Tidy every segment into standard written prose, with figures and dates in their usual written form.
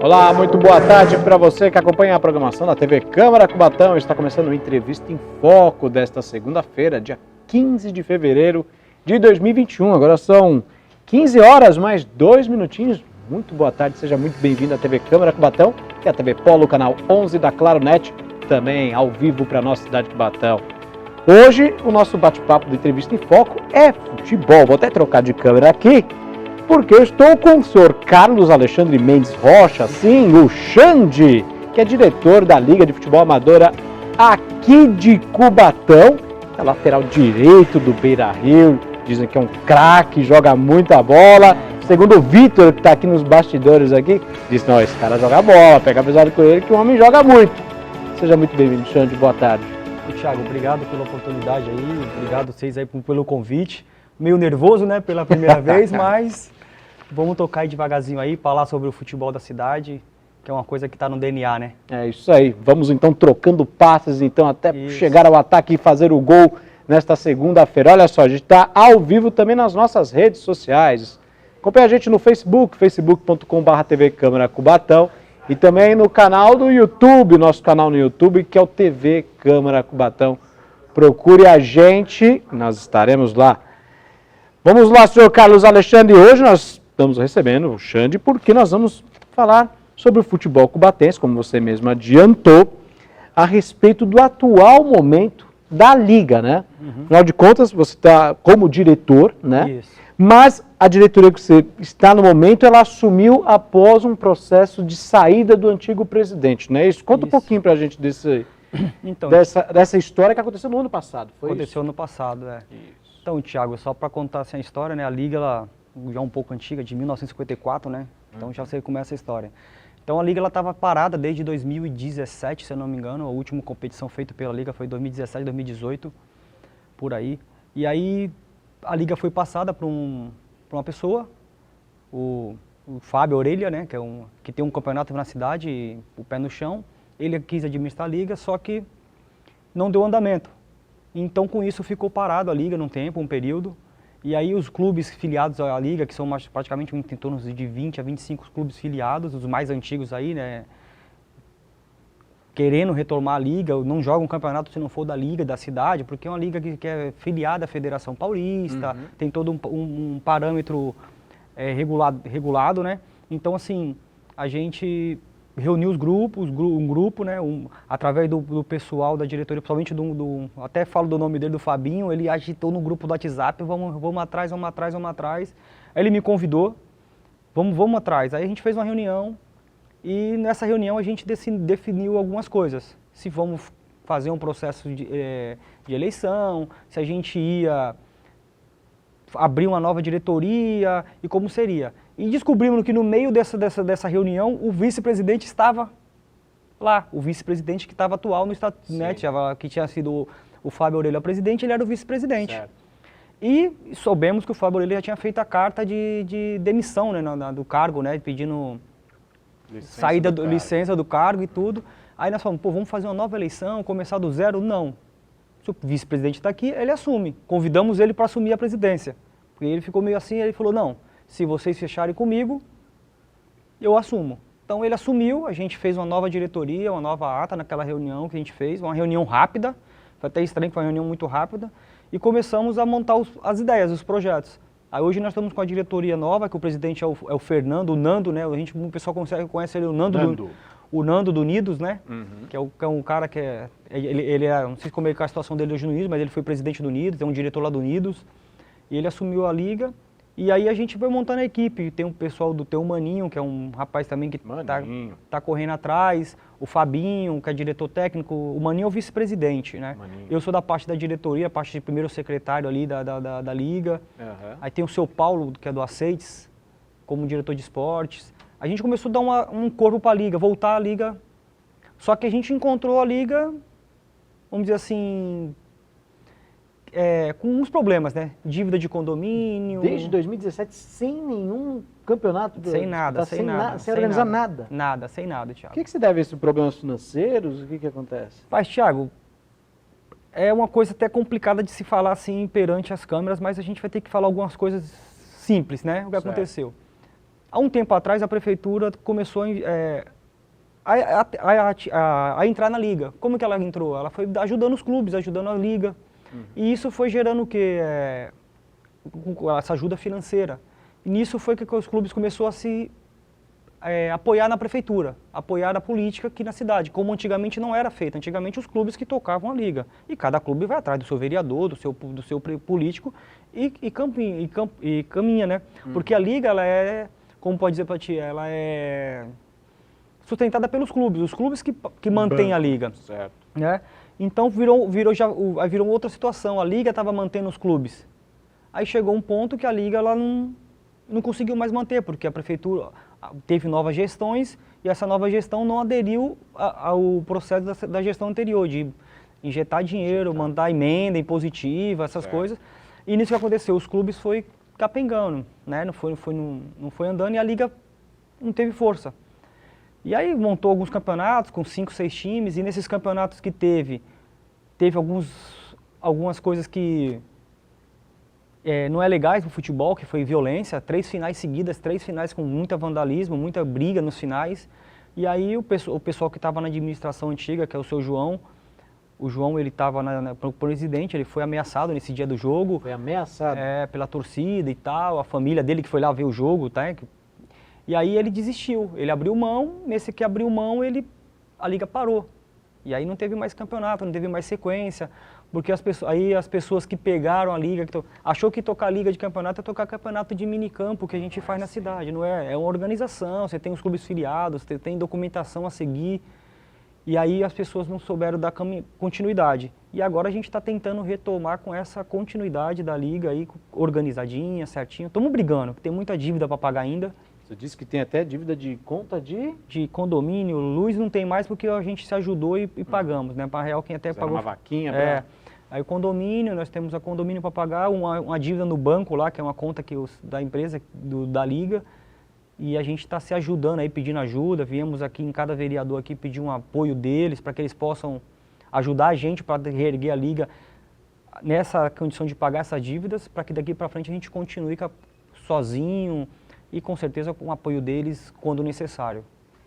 Olá, muito boa tarde para você que acompanha a programação da TV Câmara Cubatão. Está começando uma entrevista em foco desta segunda-feira, dia 15 de fevereiro de 2021. Agora são 15 horas mais 2 minutinhos. Muito boa tarde, seja muito bem-vindo à TV Câmara Cubatão e à TV Polo, canal 11 da Claro Net, também ao vivo para a nossa cidade de Cubatão. Hoje o nosso bate-papo de entrevista em foco é futebol. Vou até trocar de câmera aqui, porque eu estou com o senhor Carlos Alexandre Mendes Rocha, sim, o Xande, que é diretor da Liga de Futebol Amadora aqui de Cubatão, é lateral direito do Beira-Rio, dizem que é um craque, joga muita bola. Segundo o Vitor, que está aqui nos bastidores aqui, disse, não, esse cara joga bola, pega pesado com ele que o homem joga muito. Seja muito bem-vindo, Xande, boa tarde. Thiago, obrigado pela oportunidade aí, obrigado vocês aí pelo convite. Meio nervoso, né, pela primeira vez, mas vamos tocar aí devagarzinho aí, falar sobre o futebol da cidade, que é uma coisa que está no DNA, né? É isso aí, vamos então trocando passes então até chegar ao ataque e fazer o gol nesta segunda-feira. Olha só, a gente está ao vivo também nas nossas redes sociais. Acompanhe a gente no Facebook, facebook.com/TV Câmara Cubatão, e também no canal do YouTube, nosso canal no YouTube, que é o TV Câmara Cubatão. Procure a gente, nós estaremos lá. Vamos lá, senhor Carlos Alexandre. Hoje nós estamos recebendo o Xande porque nós vamos falar sobre o futebol cubatense, como você mesmo adiantou, a respeito do atual momento da Liga, né? Afinal de contas, você está como diretor, né? Isso. Mas a diretoria que você está no momento, ela assumiu após um processo de saída do antigo presidente, não é isso? Conta um pouquinho pra gente dessa história que aconteceu no ano passado, foi Aconteceu no passado, é. Isso. Então, Thiago, só para contar assim, a história, né? A Liga, ela já é um pouco antiga, de 1954, né? Então já sei como é essa história. Então a Liga estava parada desde 2017, se eu não me engano. A última competição feita pela Liga foi 2017, 2018, por aí. E aí a Liga foi passada para uma pessoa, o Fábio Orelha, né, que tem um campeonato na cidade, o pé no chão. Ele quis administrar a Liga, só que não deu andamento. Então com isso ficou parado a Liga num tempo, um período. E aí os clubes filiados à Liga, que são praticamente em torno de 20 a 25 clubes filiados, os mais antigos aí, né, querendo retomar a Liga, não jogam um campeonato se não for da Liga, da cidade, porque é uma Liga que é filiada à Federação Paulista, tem todo um parâmetro regulado, né? Então, assim, a gente reuniu os grupos, um grupo, né, através do pessoal da diretoria, principalmente até falo do nome dele, do Fabinho, ele agitou no grupo do WhatsApp, vamos atrás. Aí ele me convidou, vamos atrás. Aí a gente fez uma reunião, e nessa reunião a gente definiu algumas coisas. Se vamos fazer um processo de eleição, se a gente ia abrir uma nova diretoria e como seria. E descobrimos que no meio dessa reunião o vice-presidente estava lá. O vice-presidente que estava atual no estatuto, né, que tinha sido o Fábio Orelha presidente, ele era o vice-presidente. E soubemos que o Fábio Orelha já tinha feito a carta de demissão, né, do cargo, né, pedindo licença do cargo e tudo. Aí nós falamos, vamos fazer uma nova eleição, começar do zero? Não. Se o vice-presidente está aqui, ele assume. Convidamos ele para assumir a presidência. Porque ele ficou meio assim, ele falou, não, se vocês fecharem comigo, eu assumo. Então ele assumiu, a gente fez uma nova diretoria, uma nova ata naquela reunião que a gente fez, uma reunião rápida, foi até estranho que foi uma reunião muito rápida, e começamos a montar as ideias, os projetos. Aí hoje nós estamos com a diretoria nova, que o presidente é o Fernando, o Nando, né? O pessoal conhece ele, o Nando do Unidos, né? Que é um cara que não sei como é a situação dele hoje no Unidos, mas ele foi presidente do Unidos, é um diretor lá do Unidos, e ele assumiu a Liga, e aí a gente foi montando a equipe. Tem um pessoal tem o Maninho, que é um rapaz também que tá correndo atrás, o Fabinho, que é diretor técnico, o Maninho é o vice-presidente, né? Eu sou da parte da diretoria, parte de primeiro secretário ali da Liga. Aí tem o seu Paulo, que é do Aceites, como diretor de esportes. A gente começou a dar um corpo para a Liga, voltar à Liga. Só que a gente encontrou a Liga, vamos dizer assim, com uns problemas, né? Dívida de condomínio. Desde 2017, sem nenhum campeonato? Sem nada, sem nada. Sem organizar nada? Nada, sem nada, Thiago. O que se deve a esses problemas financeiros? O que acontece? Mas, Thiago, é uma coisa até complicada de se falar assim perante as câmeras, mas a gente vai ter que falar algumas coisas simples, né? O que aconteceu. Há um tempo atrás, a prefeitura começou a entrar na liga. Como que ela entrou? Ela foi ajudando os clubes, ajudando a liga. E isso foi gerando o quê? Essa ajuda financeira. E nisso foi que os clubes começaram a se apoiar na prefeitura, apoiar a política aqui na cidade, como antigamente não era feito. Antigamente os clubes que tocavam a liga. E cada clube vai atrás do seu vereador, do seu político e caminha, né? Porque a liga, ela é, como pode dizer para ti, ela é sustentada pelos clubes, os clubes que mantêm a liga. Certo. Né? Então virou outra situação, a liga estava mantendo os clubes. Aí chegou um ponto que a liga ela não conseguiu mais manter, porque a prefeitura teve novas gestões e essa nova gestão não aderiu ao processo da gestão anterior, de injetar dinheiro, mandar emenda impositiva, essas coisas. E nisso que aconteceu, os clubes foi capengando, né? não foi andando e a liga não teve força. E aí montou alguns campeonatos com 5, 6 times e nesses campeonatos que teve algumas coisas que não é legais no futebol, que foi violência, 3 finais seguidas, 3 finais com muita vandalismo, muita briga nos finais. E aí o pessoal que estava na administração antiga, que é o seu João, ele estava pro presidente, ele foi ameaçado nesse dia do jogo. Foi ameaçado? Pela torcida e tal, a família dele que foi lá ver o jogo, tá? E aí ele desistiu, ele abriu mão, nesse que abriu mão a liga parou. E aí não teve mais campeonato, não teve mais sequência, porque as pessoas que pegaram a liga, achou que tocar liga de campeonato é tocar campeonato de minicampo que a gente faz na cidade, não é? É uma organização, você tem os clubes filiados, você tem documentação a seguir, e aí as pessoas não souberam dar continuidade. E agora a gente está tentando retomar com essa continuidade da liga aí, organizadinha, certinho. Estamos brigando, tem muita dívida para pagar ainda. Você disse que tem até dívida de conta de condomínio, luz não tem mais porque a gente se ajudou e pagamos, né? Para real quem até pagou. Uma vaquinha. Aí o condomínio, nós temos a condomínio para pagar, uma dívida no banco lá, que é uma conta da empresa, da liga, e a gente está se ajudando aí, pedindo ajuda, viemos aqui em cada vereador aqui pedir um apoio deles, para que eles possam ajudar a gente para reerguer a liga nessa condição de pagar essas dívidas, para que daqui para frente a gente continue sozinho, e com certeza com o apoio deles quando necessário.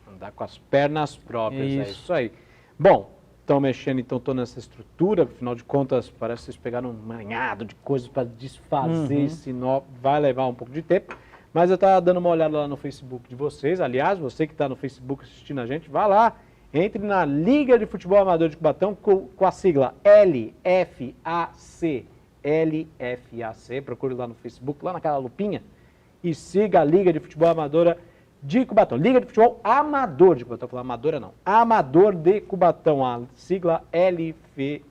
Andar com as pernas próprias, é isso aí. Bom, estão mexendo então toda nessa estrutura, afinal de contas parece que vocês pegaram um manhado de coisas para desfazer esse nó, vai levar um pouco de tempo, mas eu estava dando uma olhada lá no Facebook de vocês, aliás, você que está no Facebook assistindo a gente, vá lá, entre na Liga de Futebol Amador de Cubatão com a sigla LFAC, procure lá no Facebook, lá naquela lupinha, e siga a Liga de Futebol Amadora de Cubatão. Liga de Futebol Amador de Cubatão. Falar amadora não. Amador de Cubatão. A sigla LFAC.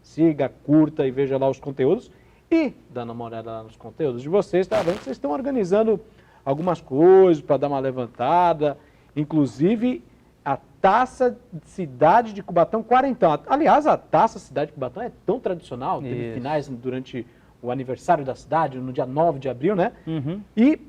Siga, curta e veja lá os conteúdos. E, dando uma olhada lá nos conteúdos de vocês, tá vendo que vocês estão organizando algumas coisas para dar uma levantada. Inclusive, a Taça Cidade de Cubatão Quarentão. Aliás, a Taça Cidade de Cubatão é tão tradicional. Teve finais durante o aniversário da cidade, no dia 9 de abril, né? E,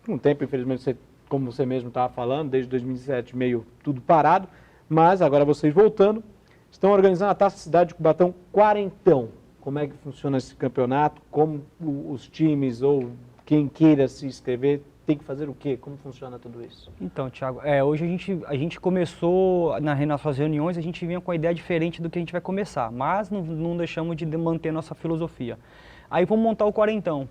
com o tempo, infelizmente, como você mesmo estava falando, desde 2007 meio tudo parado, mas agora vocês voltando, estão organizando a Taça Cidade de Cubatão Quarentão. Como é que funciona esse campeonato? Como os times ou quem queira se inscrever tem que fazer o quê? Como funciona tudo isso? Então, Thiago, hoje a gente começou, nas nossas reuniões, a gente vinha com uma ideia diferente do que a gente vai começar, mas não deixamos de manter nossa filosofia. Aí vamos montar o Quarentão.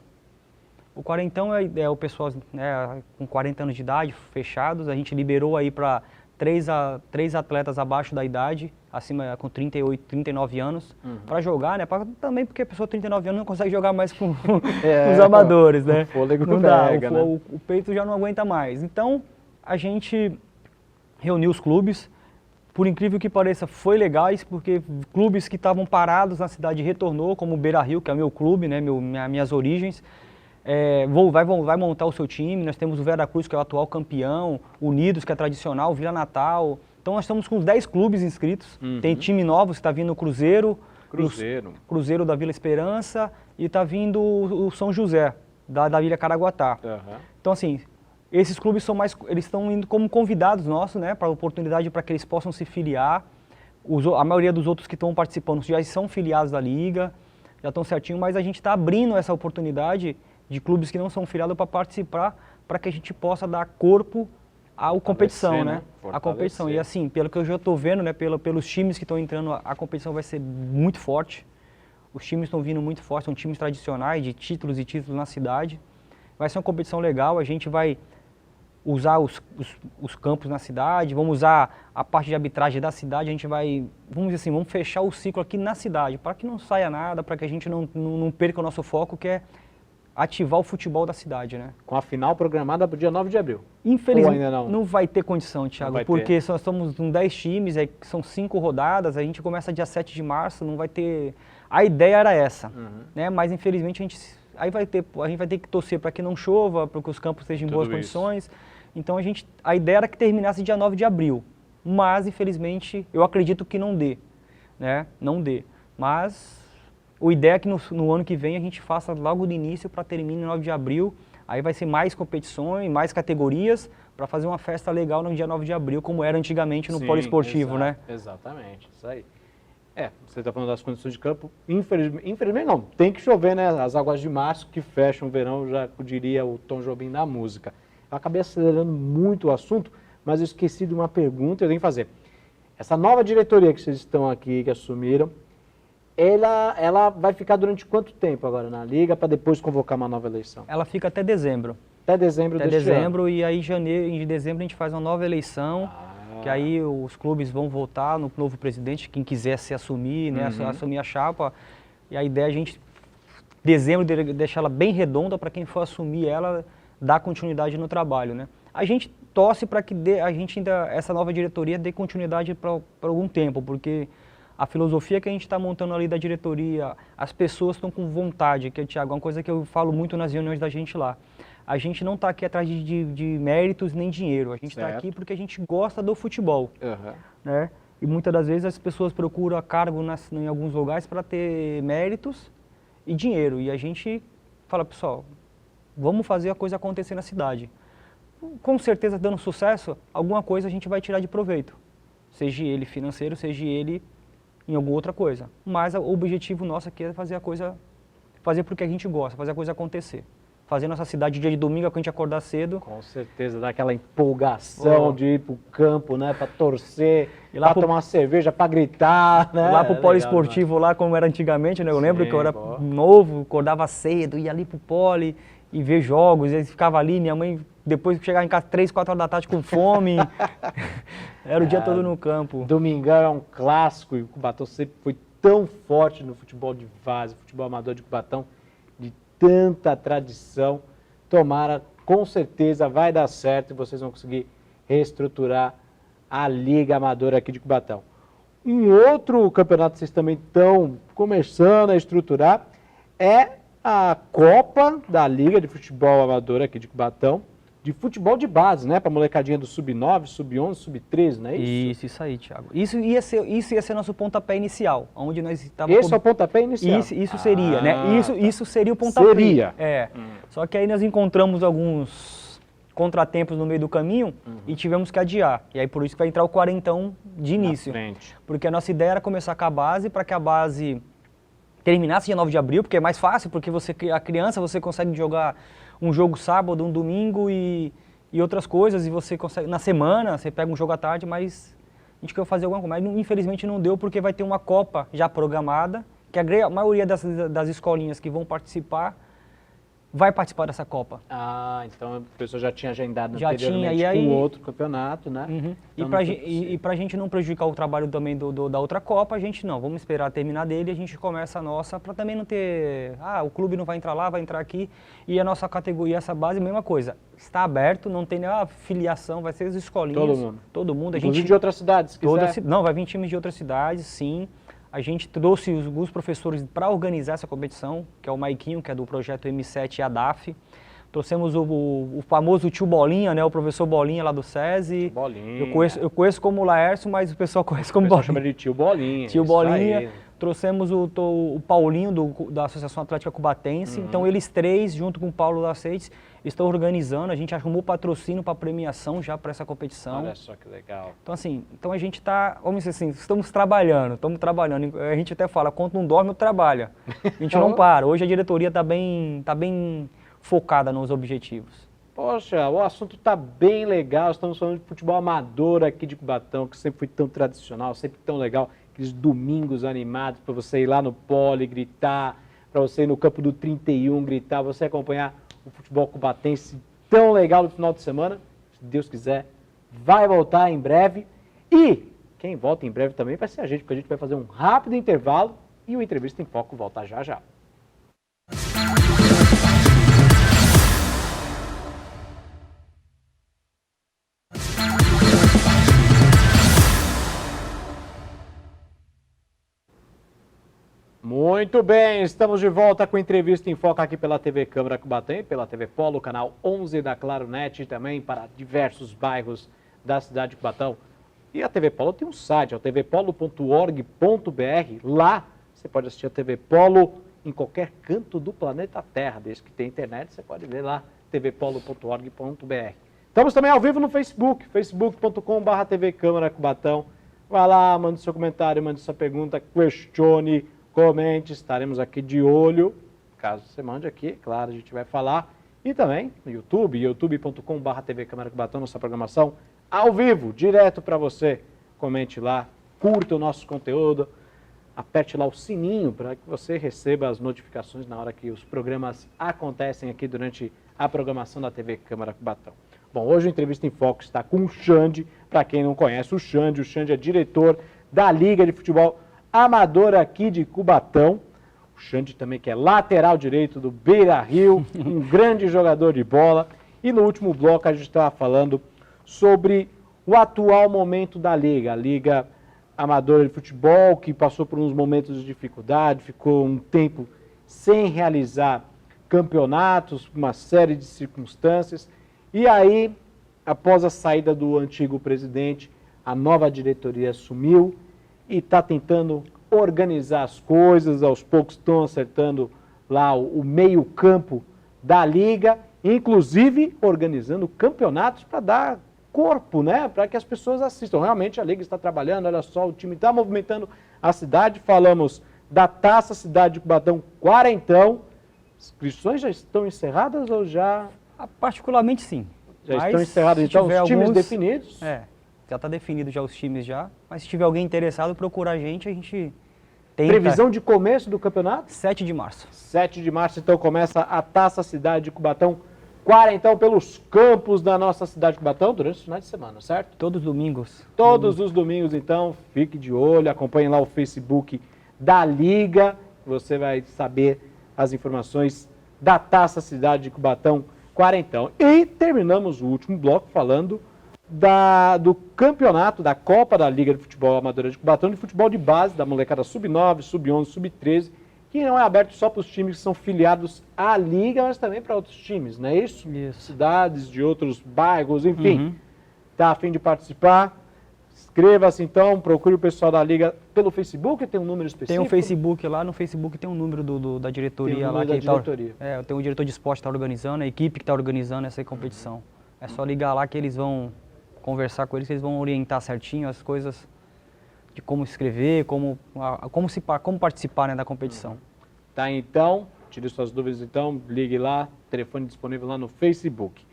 O Quarentão é o pessoal, né, com 40 anos de idade, fechados, a gente liberou aí para 3 atletas abaixo da idade, acima com 38, 39 anos, para jogar, né? Também porque a pessoa de 39 anos não consegue jogar mais com os amadores, né? O fôlego não dá, pega, né? o peito já não aguenta mais. Então, a gente reuniu os clubes, por incrível que pareça, foi legais, porque clubes que estavam parados na cidade retornou, como o Beira Rio, que é o meu clube, né? Minhas origens. Vai montar o seu time, nós temos o Vera Cruz, que é o atual campeão, Unidos, que é tradicional, Vila Natal. Então nós estamos com uns 10 clubes inscritos, tem time novo, está vindo o Cruzeiro da Vila Esperança e está vindo o São José, da Vila Caraguatá. Então assim, esses clubes eles estão indo como convidados nossos, né, para a oportunidade para que eles possam se filiar. A maioria dos outros que estão participando já são filiados da Liga, já estão certinho, mas a gente está abrindo essa oportunidade de clubes que não são filiados para participar, para que a gente possa dar corpo à competição, né? A competição. E assim, pelo que eu já estou vendo, né, pelos times que estão entrando, a competição vai ser muito forte. Os times estão vindo muito fortes, são times tradicionais, de títulos e títulos na cidade. Vai ser uma competição legal, a gente vai usar os campos na cidade, vamos usar a parte de arbitragem da cidade, a gente vai, vamos dizer assim, vamos fechar o ciclo aqui na cidade, para que não saia nada, para que a gente não perca o nosso foco, que é ativar o futebol da cidade, né? Com a final programada para o dia 9 de abril. Infelizmente, não vai ter condição, Thiago, porque ter. nós estamos com 10 times, são 5 rodadas, a gente começa dia 7 de março, não vai ter... A ideia era essa, né? Mas infelizmente a gente vai ter que torcer para que não chova, para que os campos estejam em boas condições. Então a ideia era que terminasse dia 9 de abril, mas infelizmente eu acredito que não dê, né? Não dê. Mas a ideia é que no ano que vem a gente faça logo do início para terminar em 9 de abril. Aí vai ser mais competições, mais categorias, para fazer uma festa legal no dia 9 de abril, como era antigamente no poliesportivo, né? Exatamente, isso aí. Você está falando das condições de campo, infelizmente não, tem que chover, né? As águas de março que fecham o verão, já diria o Tom Jobim da música. Eu acabei acelerando muito o assunto, mas eu esqueci de uma pergunta, eu tenho que fazer. Essa nova diretoria que vocês estão aqui, que assumiram, ela vai ficar durante quanto tempo agora na Liga, para depois convocar uma nova eleição? Ela fica até dezembro. Até dezembro deste ano. E aí em dezembro a gente faz uma nova eleição, que aí os clubes vão votar no novo presidente, quem quiser se assumir, né, assumir a chapa. E a ideia é a gente, dezembro, deixar ela bem redonda para quem for assumir ela, dar continuidade no trabalho, né. A gente torce para que essa nova diretoria dê continuidade para algum tempo, porque a filosofia que a gente está montando ali da diretoria, as pessoas estão com vontade, que, Thiago, é uma coisa que eu falo muito nas reuniões da gente lá. A gente não está aqui atrás de méritos nem dinheiro, a gente está aqui porque a gente gosta do futebol, né? E muitas das vezes as pessoas procuram cargo em alguns lugares para ter méritos e dinheiro, e a gente fala, pessoal, vamos fazer a coisa acontecer na cidade. Com certeza, dando sucesso, alguma coisa a gente vai tirar de proveito, seja ele financeiro, seja ele em alguma outra coisa. Mas o objetivo nosso aqui é fazer porque a gente gosta, fazer a coisa acontecer. Fazer nossa cidade dia de domingo, quando a gente acordar cedo. Com certeza, dá aquela empolgação de ir pro campo, né, para torcer, para tomar uma cerveja, para gritar, né? Lá pro poliesportivo, lá como era antigamente, né? Eu lembro que eu era novo, acordava cedo, ia ali pro poli e ver jogos, e ficava ali, minha mãe, depois que chegava em casa 3, 4 horas da tarde com fome, era o dia todo no campo. Domingão é um clássico, e o Cubatão sempre foi tão forte no futebol de várzea, futebol amador de Cubatão, de tanta tradição. Tomara, com certeza vai dar certo e vocês vão conseguir reestruturar a Liga Amadora aqui de Cubatão. Um outro campeonato que vocês também estão começando a estruturar é a Copa da Liga de Futebol Amador aqui de Cubatão, de futebol de base, né? Para molecadinha do Sub-9, Sub-11, Sub-13, não é isso? Isso aí, Thiago. Isso ia ser nosso pontapé inicial, onde nós estávamos... Esse é o pontapé inicial? Isso seria, né? Isso seria o pontapé. Seria? Só que aí nós encontramos alguns contratempos no meio do caminho e tivemos que adiar. E aí por isso que vai entrar o quarentão de início. Porque a nossa ideia era começar com a base, para que a base terminasse dia 9 de abril, porque é mais fácil, porque a criança você consegue jogar um jogo sábado, um domingo e outras coisas, e você consegue, na semana, você pega um jogo à tarde, mas a gente quer fazer alguma coisa, mas infelizmente não deu, porque vai ter uma Copa já programada, que a maioria das escolinhas que vão participar, vai participar dessa Copa. Então a pessoa já tinha agendado anteriormente e aí, com outro campeonato, né? Então, e pra gente não prejudicar o trabalho também da outra Copa, a gente vamos esperar terminar dele e a gente começa a nossa, para também não ter, o clube não vai entrar lá, vai entrar aqui, e a nossa categoria, essa base, mesma coisa, está aberto, não tem nenhuma filiação, vai ser as escolinhas, todo mundo. Inclusive de outras cidades, se quiser. Não, vai vir times de outras cidades, sim. A gente trouxe alguns professores para organizar essa competição, que é o Maiquinho, que é do projeto M7 e a DAF. Trouxemos o famoso tio Bolinha, né, o professor Bolinha lá do SESI. Bolinha. Eu conheço como Laércio, mas o pessoal conhece como Bolinha. Chama de tio Bolinha. Tio Bolinha. Trouxemos o Paulinho da Associação Atlética Cubatense. Então eles três, junto com o Paulo Laceites, estão organizando. A gente arrumou patrocínio para premiação já para essa competição. Olha só que legal. Então assim, a gente está, vamos dizer assim, estamos trabalhando. A gente até fala, quando não dorme, trabalha. A gente não para. Hoje a diretoria está bem focada nos objetivos. Poxa, o assunto está bem legal, estamos falando de futebol amador aqui de Cubatão, que sempre foi tão tradicional, sempre tão legal, aqueles domingos animados para você ir lá no pole gritar, para você ir no campo do 31 gritar, você acompanhar o futebol cubatense tão legal no final de semana, se Deus quiser, vai voltar em breve. E quem volta em breve também vai ser a gente, porque a gente vai fazer um rápido intervalo e o Entrevista em Foco volta já já. Muito bem, estamos de volta com Entrevista em Foco aqui pela TV Câmara Cubatão e pela TV Polo, canal 11 da Claro Net, e também para diversos bairros da cidade de Cubatão. E a TV Polo tem um site, é o tvpolo.org.br. Lá você pode assistir a TV Polo em qualquer canto do planeta Terra, desde que tenha internet, você pode ver lá, tvpolo.org.br. Estamos também ao vivo no Facebook, facebook.com/TV Câmara Cubatão. Vai lá, mande seu comentário, mande sua pergunta, questione, comente, estaremos aqui de olho. Caso você mande aqui, claro, a gente vai falar. E também no YouTube, youtube.com/TV Câmara Cubatão, nossa programação ao vivo, direto para você. Comente lá, curta o nosso conteúdo, aperte lá o sininho para que você receba as notificações na hora que os programas acontecem aqui durante a programação da TV Câmara Cubatão. Bom, hoje o Entrevista em Foco está com o Xande. Para quem não conhece o Xande é diretor da Liga de Futebol Amador aqui de Cubatão. O Xande também que é lateral direito do Beira-Rio, um grande jogador de bola. E no último bloco a gente estava falando sobre o atual momento da Liga. A Liga Amadora de Futebol, que passou por uns momentos de dificuldade, ficou um tempo sem realizar campeonatos, uma série de circunstâncias. E aí, após a saída do antigo presidente, a nova diretoria assumiu e está tentando organizar as coisas, aos poucos estão acertando lá o meio-campo da Liga, inclusive organizando campeonatos para dar corpo, né? Para que as pessoas assistam. Realmente a Liga está trabalhando, olha só, o time está movimentando a cidade. Falamos da Taça Cidade de Cubatão Quarentão. Inscrições já estão encerradas ou já... Particularmente sim. Já estão encerrados, então, os times definidos? Já está definido já os times já. Mas se tiver alguém interessado, procura a gente tenta. Previsão de começo do campeonato? 7 de março. 7 de março, então, começa a Taça Cidade de Cubatão Quarentão pelos campos da nossa cidade de Cubatão durante os finais de semana, certo? Todos os domingos. Todos os domingos, então, fique de olho, acompanhe lá o Facebook da Liga, você vai saber as informações da Taça Cidade de Cubatão Quarentão. E terminamos o último bloco falando do campeonato, da Copa da Liga de Futebol Amadora de Cubatão, de futebol de base, da molecada sub-9, sub-11, sub-13, que não é aberto só para os times que são filiados à Liga, mas também para outros times, não é isso? Isso. Cidades de outros bairros, enfim. Tá a fim de participar? Inscreva-se então, procure o pessoal da Liga pelo Facebook, tem um número específico? Tem um Facebook lá, no Facebook tem um número da diretoria tem um lá. número da diretoria. Tem um diretor de esporte que está organizando, a equipe que está organizando essa competição. É só ligar lá que eles vão conversar com eles, eles vão orientar certinho as coisas de como escrever, como participar, né, da competição. Tá, então, tire suas dúvidas então, ligue lá, telefone disponível lá no Facebook.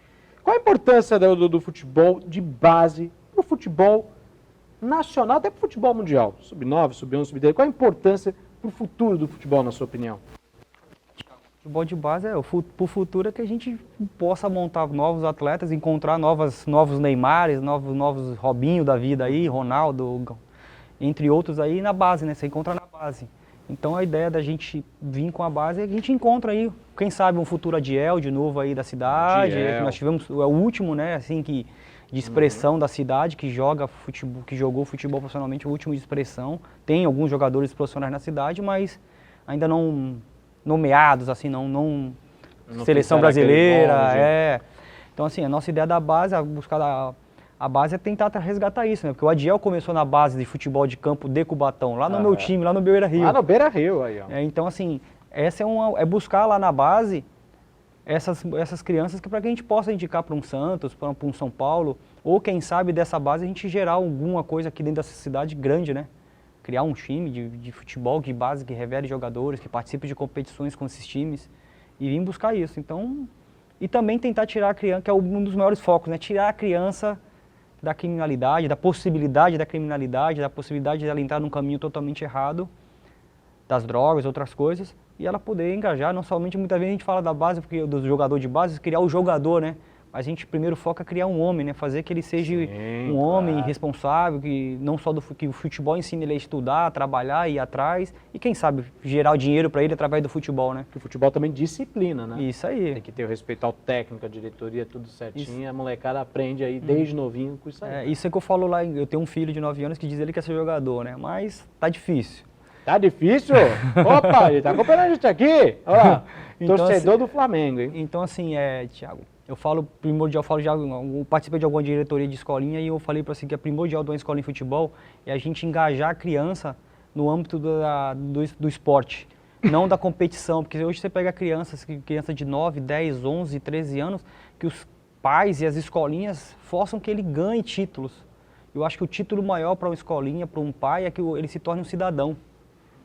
Qual a importância do futebol de base para o futebol nacional, até para o futebol mundial? Sub-9, sub-11, sub-13, qual a importância para o futuro do futebol, na sua opinião? O futebol de base para o futuro é que a gente possa montar novos atletas, encontrar novos Neymares, novos Robinho da vida aí, Ronaldo, entre outros aí na base, né? Você encontra na base. Então a ideia da gente vir com a base é que a gente encontra aí, quem sabe um futuro Adiel de novo aí da cidade. Nós tivemos, é o último, né, assim, de expressão da cidade, que jogou futebol profissionalmente, o último de expressão. Tem alguns jogadores profissionais na cidade, mas ainda não nomeados, assim, não seleção brasileira, Então, assim, a nossa ideia da base, a base é tentar resgatar isso, né? Porque o Adiel começou na base de futebol de campo de Cubatão, lá no meu time, lá no Beira-Rio. Lá no Beira-Rio, aí, ó. Então, assim, essa é buscar lá na base essas crianças para que a gente possa indicar para um Santos, para um São Paulo, ou quem sabe dessa base a gente gerar alguma coisa aqui dentro dessa cidade grande, né? Criar um time de futebol de base que revele jogadores, que participe de competições com esses times e vir buscar isso. Então, E também tentar tirar a criança, que é um dos maiores focos, né? Tirar a criança da criminalidade, da possibilidade da criminalidade, da possibilidade de ela entrar num caminho totalmente errado, das drogas, outras coisas, e ela poder engajar, não somente, muitas vezes a gente fala da base, porque do jogador de base, criar o jogador, né? Mas a gente primeiro foca criar um homem, né? Fazer que ele seja um homem responsável, que não só que o futebol ensina ele a estudar, trabalhar, ir atrás, e quem sabe gerar o dinheiro para ele através do futebol, né? Que o futebol também disciplina, né? Isso aí. Tem que ter o respeito ao técnico, à diretoria, tudo certinho. A molecada aprende aí desde novinho com isso aí. Isso é que eu falo lá, eu tenho um filho de 9 anos que diz ele que quer ser jogador, né? Mas tá difícil. Tá difícil? Opa, ele tá acompanhando a gente aqui. Olha lá, Então, torcedor assim, do Flamengo, hein? Então, assim, Thiago, eu falo primordial, eu participei de alguma diretoria de escolinha e eu falei para assim que é primordial de uma escola em futebol é a gente engajar a criança no âmbito do esporte, não da competição, porque hoje você pega criança de 9, 10, 11, 13 anos, que os pais e as escolinhas forçam que ele ganhe títulos. Eu acho que o título maior para uma escolinha, para um pai, é que ele se torne um cidadão.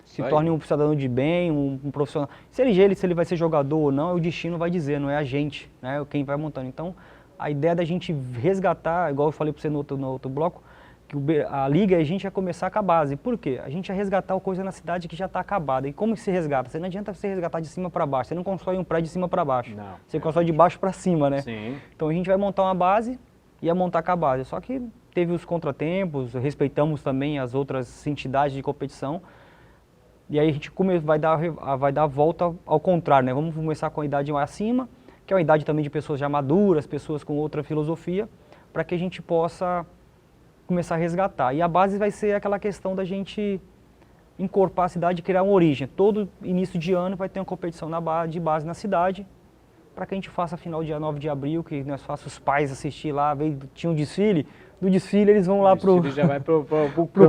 Se torne um cidadão de bem, um profissional. Se ele vai ser jogador ou não, o destino vai dizer, não é a gente, né? Quem vai montando. Então, a ideia da gente resgatar, igual eu falei para você no outro bloco, que a liga a gente ia começar com a base. Por quê? A gente ia resgatar coisa na cidade que já está acabada. E como que se resgata? Você não adianta você resgatar de cima para baixo. Você não constrói um prédio de cima para baixo. Não. Você constrói de baixo para cima, né? Sim. Então a gente vai montar uma base e ia montar com a base. Só que teve os contratempos, respeitamos também as outras entidades de competição. E aí a gente vai dar a volta ao contrário, né? Vamos começar com a idade mais acima, que é uma idade também de pessoas já maduras, pessoas com outra filosofia, para que a gente possa começar a resgatar. E a base vai ser aquela questão da gente encorpar a cidade e criar uma origem. Todo início de ano vai ter uma competição de base na cidade, para que a gente faça final dia 9 de abril, que nós façamos os pais assistir lá, tinha um desfile, do desfile eles vão lá pro... O desfile já vai pro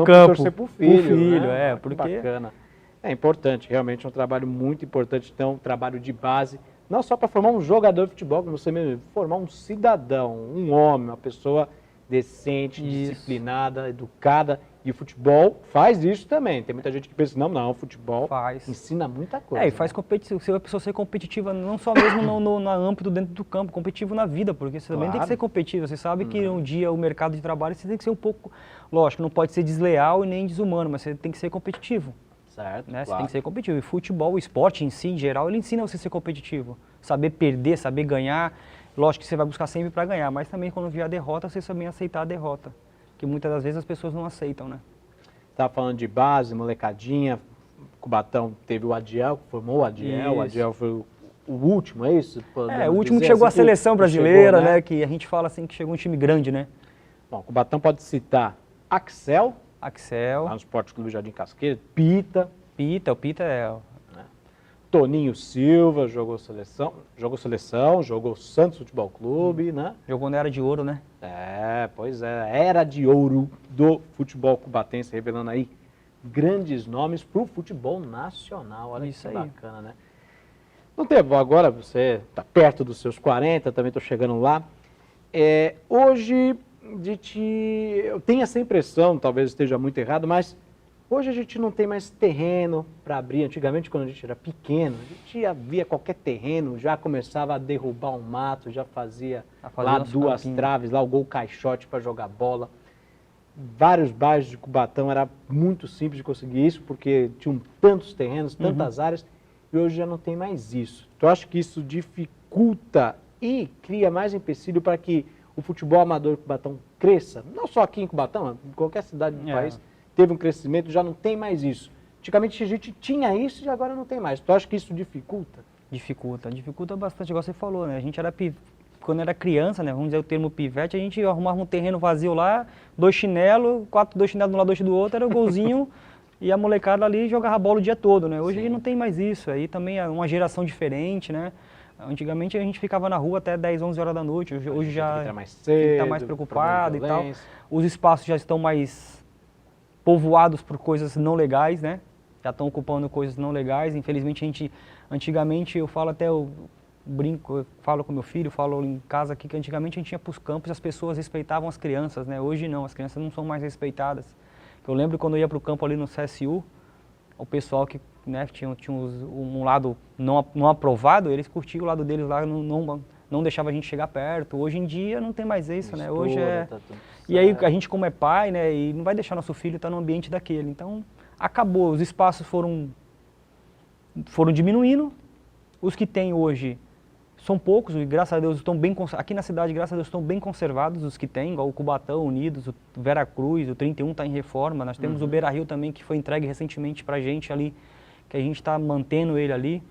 campo torcer pro filho, né? Porque... Bacana. É importante, realmente é um trabalho muito importante, então, um trabalho de base, não só para formar um jogador de futebol, como você mesmo, formar um cidadão, um homem, uma pessoa decente, disciplinada, educada, e o futebol faz isso também. Tem muita gente que pensa, não, o futebol ensina muita coisa. E faz competição, você vai a pessoa ser competitiva, não só mesmo no âmbito dentro do campo, competitivo na vida, porque você também tem que ser competitivo, você sabe que um dia o mercado de trabalho você tem que ser um pouco, lógico, não pode ser desleal e nem desumano, mas você tem que ser competitivo. Certo, né? Você tem que ser competitivo. E futebol, o esporte em si, em geral, ele ensina você a ser competitivo. Saber perder, saber ganhar. Lógico que você vai buscar sempre para ganhar, mas também quando vier a derrota, você também aceitar a derrota. Que muitas das vezes as pessoas não aceitam, né? Tá falando de base, molecadinha. Cubatão teve o Adiel, formou o Adiel. O Adiel foi o último, é isso? O último que chegou à seleção brasileira, né? Que a gente fala assim que chegou um time grande, né? Bom, Cubatão pode citar Axel, Axel. Lá no Esporte Clube Jardim Casqueiro. Pita. O Pita é... Toninho Silva, jogou Santos Futebol Clube, né? Jogou na Era de Ouro, né? Pois é, Era de Ouro do futebol cubatense, revelando aí grandes nomes para o futebol nacional. Olha isso que bacana, né? Não tem, agora você está perto dos seus 40, também estou chegando lá. Hoje... eu tenho essa impressão, talvez esteja muito errado, mas hoje a gente não tem mais terreno para abrir. Antigamente, quando a gente era pequeno, a gente já via qualquer terreno, já começava a derrubar um mato, já fazia lá duas traves, lá o gol caixote para jogar bola. Vários bairros de Cubatão era muito simples de conseguir isso, porque tinham tantos terrenos, tantas áreas, e hoje já não tem mais isso. Então, eu acho que isso dificulta e cria mais empecilho para que o futebol amador Cubatão cresça, não só aqui em Cubatão, em qualquer cidade do país, teve um crescimento, já não tem mais isso. Antigamente a gente tinha isso e agora não tem mais. Tu acha que isso dificulta? Dificulta bastante, igual você falou, né? A gente quando era criança, né? Vamos dizer o termo pivete, a gente arrumava um terreno vazio lá, 2 chinelos, 2 chinelos de um lado, 2 do outro, era o golzinho, e a molecada ali jogava bola o dia todo, né? Hoje a gente não tem mais isso, aí também é uma geração diferente, né? Antigamente a gente ficava na rua até 10, 11 horas da noite, hoje já está mais preocupado e tal. Os espaços já estão mais povoados por coisas não legais, né? Já estão ocupando coisas não legais. Infelizmente antigamente eu falo até, eu brinco, eu falo com meu filho, falo em casa aqui que antigamente a gente ia para os campos e as pessoas respeitavam as crianças, né? Hoje não, as crianças não são mais respeitadas. Eu lembro quando eu ia para o campo ali no CSU, o pessoal que tinha um lado não aprovado, eles curtiam o lado deles lá, não deixava a gente chegar perto. Hoje em dia não tem mais isso, né? Hoje Mistura, tá tudo E aí certo. a gente como é pai, né, e não vai deixar nosso filho estar no ambiente daquele. Então acabou, os espaços foram diminuindo. Os que tem hoje são poucos e graças a Deus estão bem aqui na cidade, graças a Deus estão bem conservados os que tem, igual o Cubatão, Unidos, o Veracruz, o 31 está em reforma. Nós temos o Beira-Rio também que foi entregue recentemente pra gente ali, que a gente está mantendo ele ali.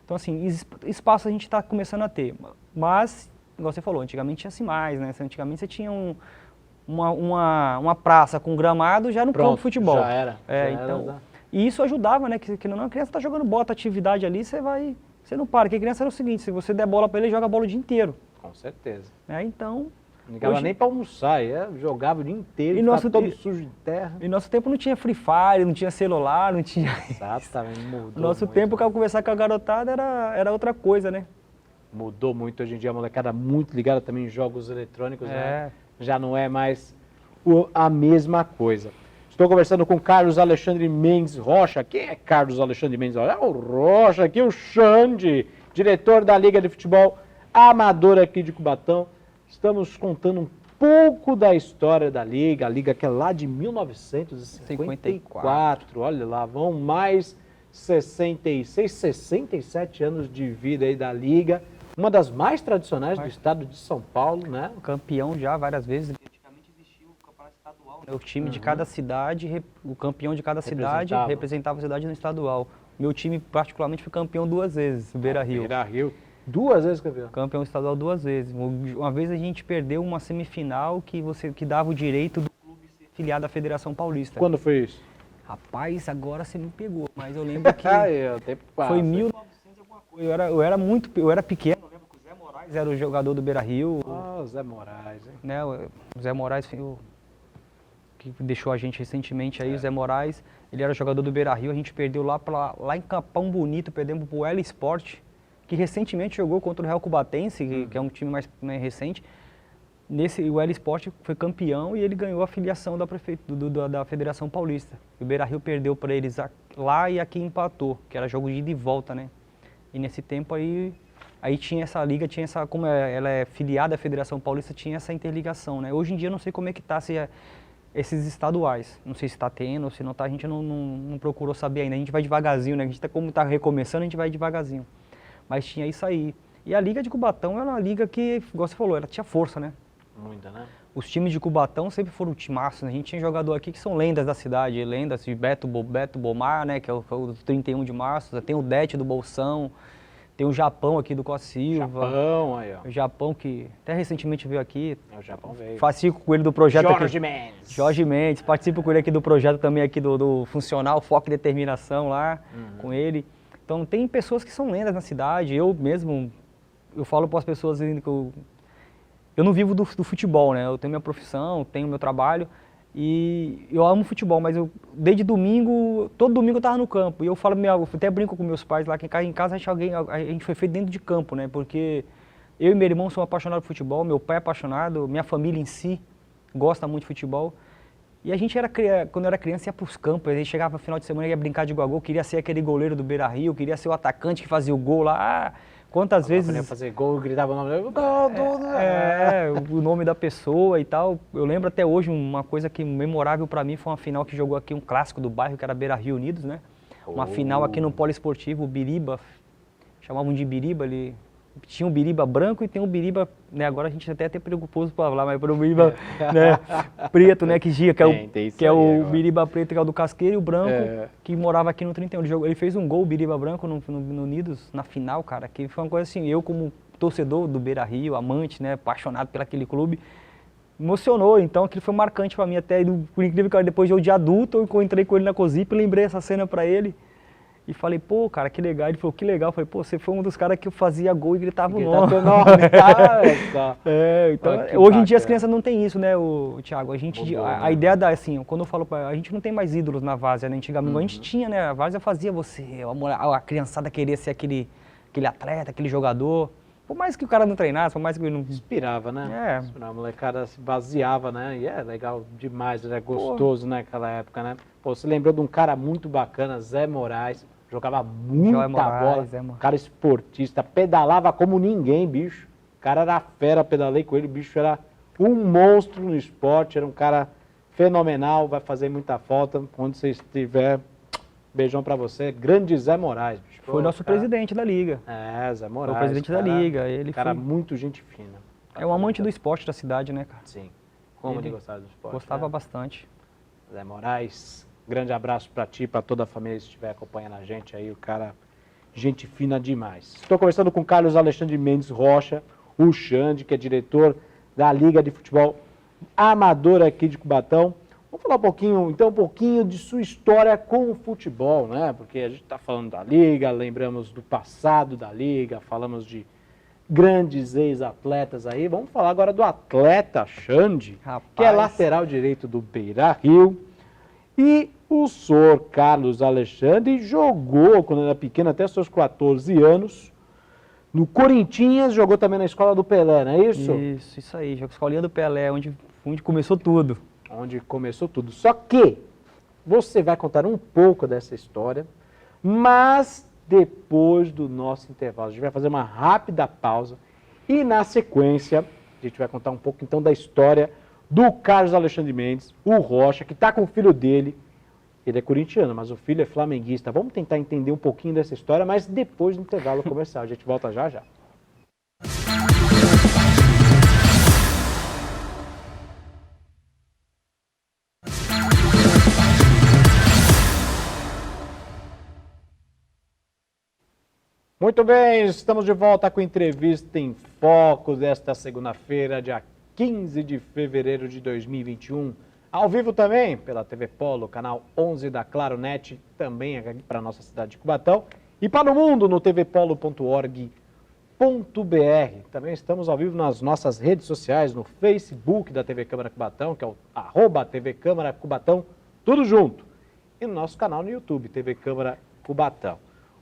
Então assim, espaço a gente está começando a ter, mas igual você falou, antigamente tinha-se mais, né? Antigamente você tinha uma praça com gramado já no campo de futebol. Já era. É, já então, era. e isso ajudava, né? Que não, a criança está jogando bola, atividade ali, você não para. Porque a criança era o seguinte, se você der bola para ele joga a bola o dia inteiro. Com certeza. Né? Então, Não ligava hoje- nem pra almoçar, jogava o dia inteiro, E ficava nosso- todo e- sujo de terra. em nosso tempo não tinha Free Fire, não tinha celular, não tinha... Exatamente, mudou No nosso muito. tempo, o cara conversar com a garotada era outra coisa, né? Mudou muito, hoje em dia a molecada muito ligada também em jogos eletrônicos, né? É. Já não é mais a mesma coisa. Estou conversando com Carlos Alexandre Mendes Rocha. Quem é Carlos Alexandre Mendes Rocha? É o Rocha aqui, o Xande, diretor da Liga de Futebol Amador aqui de Cubatão. Estamos contando um pouco da história da Liga, a Liga que é lá de 1954. Olha lá, vão mais 66, 67 anos de vida aí da Liga. Uma das mais tradicionais do estado de São Paulo, né? Campeão já várias vezes. Antigamente existia o campeonato estadual, né? O time de cada cidade, o campeão de cada cidade representava a cidade no estadual. Meu time particularmente foi campeão 2 vezes, o Beira-Rio. Beira-Rio. 2 vezes campeão. Campeão estadual 2 vezes. Uma vez a gente perdeu uma semifinal que dava o direito do clube ser filiado à Federação Paulista. Quando foi isso? Rapaz, agora você me pegou, mas eu lembro que O tempo passa. foi 1900 e alguma coisa. Eu era pequeno, eu lembro que o Zé Moraes era o jogador do Beira-Rio. Ah, Zé Moraes, hein? Né, o Zé Moraes, que deixou a gente recentemente aí, o Zé Moraes, ele era jogador do Beira-Rio, a gente perdeu lá em Capão Bonito, perdemos pro L Sport, que recentemente jogou contra o Real Cubatense, que é um time mais recente. O L Sport foi campeão e ele ganhou a filiação da Federação Paulista. O Beira-Rio perdeu para eles lá e aqui empatou, que era jogo de ida e volta, né? E nesse tempo aí tinha essa liga, como ela é filiada à Federação Paulista, tinha essa interligação, né? Hoje em dia eu não sei como é que tá esses estaduais, não sei se está tendo ou se não está, a gente não procurou saber ainda, a gente vai devagarzinho, né? A gente como está recomeçando, a gente vai devagarzinho. Mas tinha isso aí. E a Liga de Cubatão era uma liga que, como você falou, ela tinha força, né? Muita, né? Os times de Cubatão sempre foram timaços, né? A gente tinha jogador aqui que são lendas da cidade, lendas de Beto Bomar, né? Que é o 31 de março, tem o Dete do Bolsão, tem o Japão aqui do Costa Silva. Japão, aí, ó. O Japão que até recentemente veio aqui. O Japão veio. Participo com ele do projeto Jorge aqui. Mendes. Jorge Mendes. Participo com ele aqui do projeto também aqui do Funcional, Foco e Determinação lá, com ele. Então tem pessoas que são lendas na cidade. Eu mesmo, eu falo para as pessoas que eu não vivo do futebol, né? Eu tenho minha profissão, tenho meu trabalho e eu amo futebol, mas desde domingo, todo domingo eu tava no campo. E eu falo, eu até brinco com meus pais lá, que em casa a gente foi feito dentro de campo, né? Porque eu e meu irmão somos apaixonados por futebol, meu pai é apaixonado, minha família em si gosta muito de futebol. E a gente quando eu era criança, ia para os campos, a gente chegava no final de semana, ia brincar de gol, queria ser aquele goleiro do Beira-Rio, queria ser o atacante que fazia o gol lá. Quantas vezes... Quando ia fazer gol, gritava o nome dele, o nome da pessoa e tal. Eu lembro até hoje uma coisa que memorável para mim foi uma final que jogou aqui, um clássico do bairro, que era Beira-Rio Unidos, né? Uma final aqui no Poliesportivo, o Biriba, chamavam de Biriba ali. Tinha um Biriba branco e tem um Biriba, né, agora a gente até preocupado para falar, mas para o Biriba, né, preto, né, que é o Biriba preto, que é o do Casqueiro, e o branco, que morava aqui no 31. Ele fez um gol, o Biriba branco, no Unidos, na final, cara, que foi uma coisa assim, eu como torcedor do Beira-Rio, amante, né, apaixonado por aquele clube, emocionou, então aquilo foi marcante para mim, até, por incrível que depois de adulto, eu encontrei com ele na Cosipe, lembrei essa cena para ele. E falei, pô, cara, que legal. Ele falou, que legal. Eu falei, pô, você foi um dos caras que eu fazia gol e gritava o nome. Então, hoje em dia as crianças não têm isso, né, Thiago? A ideia assim, quando eu falo a gente não tem mais ídolos na várzea, né? Antigamente a gente tinha, né? A várzea fazia a criançada querer ser aquele atleta, aquele jogador. Por mais que o cara não treinasse, por mais que ele não... Inspirava, né? Inspirava, a molecada se baseava, né? E é legal demais, né? Gostoso naquela época, né? Pô, você lembrou de um cara muito bacana, Zé Moraes, jogava muita bola, cara esportista, pedalava como ninguém, bicho. cara era fera, pedalei com ele, o bicho era um monstro no esporte, era um cara fenomenal, vai fazer muita falta. Onde você estiver, beijão pra você. Grande Zé Moraes, bicho. Foi o nosso presidente da Liga. É, Zé Moraes. Foi o presidente da Liga. Ele cara foi... muito gente fina. É um amante do esporte da cidade, né, cara? Sim. Como ele gostava do esporte. Gostava bastante. Zé Moraes, grande abraço pra ti, pra toda a família que estiver acompanhando a gente aí. O cara, gente fina demais. Estou conversando com Carlos Alexandre Mendes Rocha, o Xande, que é diretor da Liga de Futebol Amador aqui de Cubatão. Vamos falar um pouquinho de sua história com o futebol, né? Porque a gente está falando da Liga, lembramos do passado da Liga, falamos de grandes ex-atletas aí. Vamos falar agora do atleta Xande, que é lateral direito do Beira-Rio. E o senhor Carlos Alexandre jogou, quando era pequeno, até seus 14 anos, no Corinthians, jogou também na Escola do Pelé, não é isso? Isso aí. Jogou Escolinha do Pelé, onde começou tudo. Onde começou tudo. Só que você vai contar um pouco dessa história, mas depois do nosso intervalo. A gente vai fazer uma rápida pausa e, na sequência, a gente vai contar um pouco, então, da história do Carlos Alexandre Mendes, o Rocha, que está com o filho dele. Ele é corintiano, mas o filho é flamenguista. Vamos tentar entender um pouquinho dessa história, mas depois do intervalo comercial. A gente volta já já. Muito bem, estamos de volta com Entrevista em Foco desta segunda-feira, dia 15 de fevereiro de 2021. Ao vivo também pela TV Polo, canal 11 da Claro Net, também aqui para a nossa cidade de Cubatão. E para o mundo no tvpolo.org.br. Também estamos ao vivo nas nossas redes sociais, no Facebook da TV Câmara Cubatão, que é o @TV Câmara Cubatão, tudo junto. E no nosso canal no YouTube, TV Câmara Cubatão.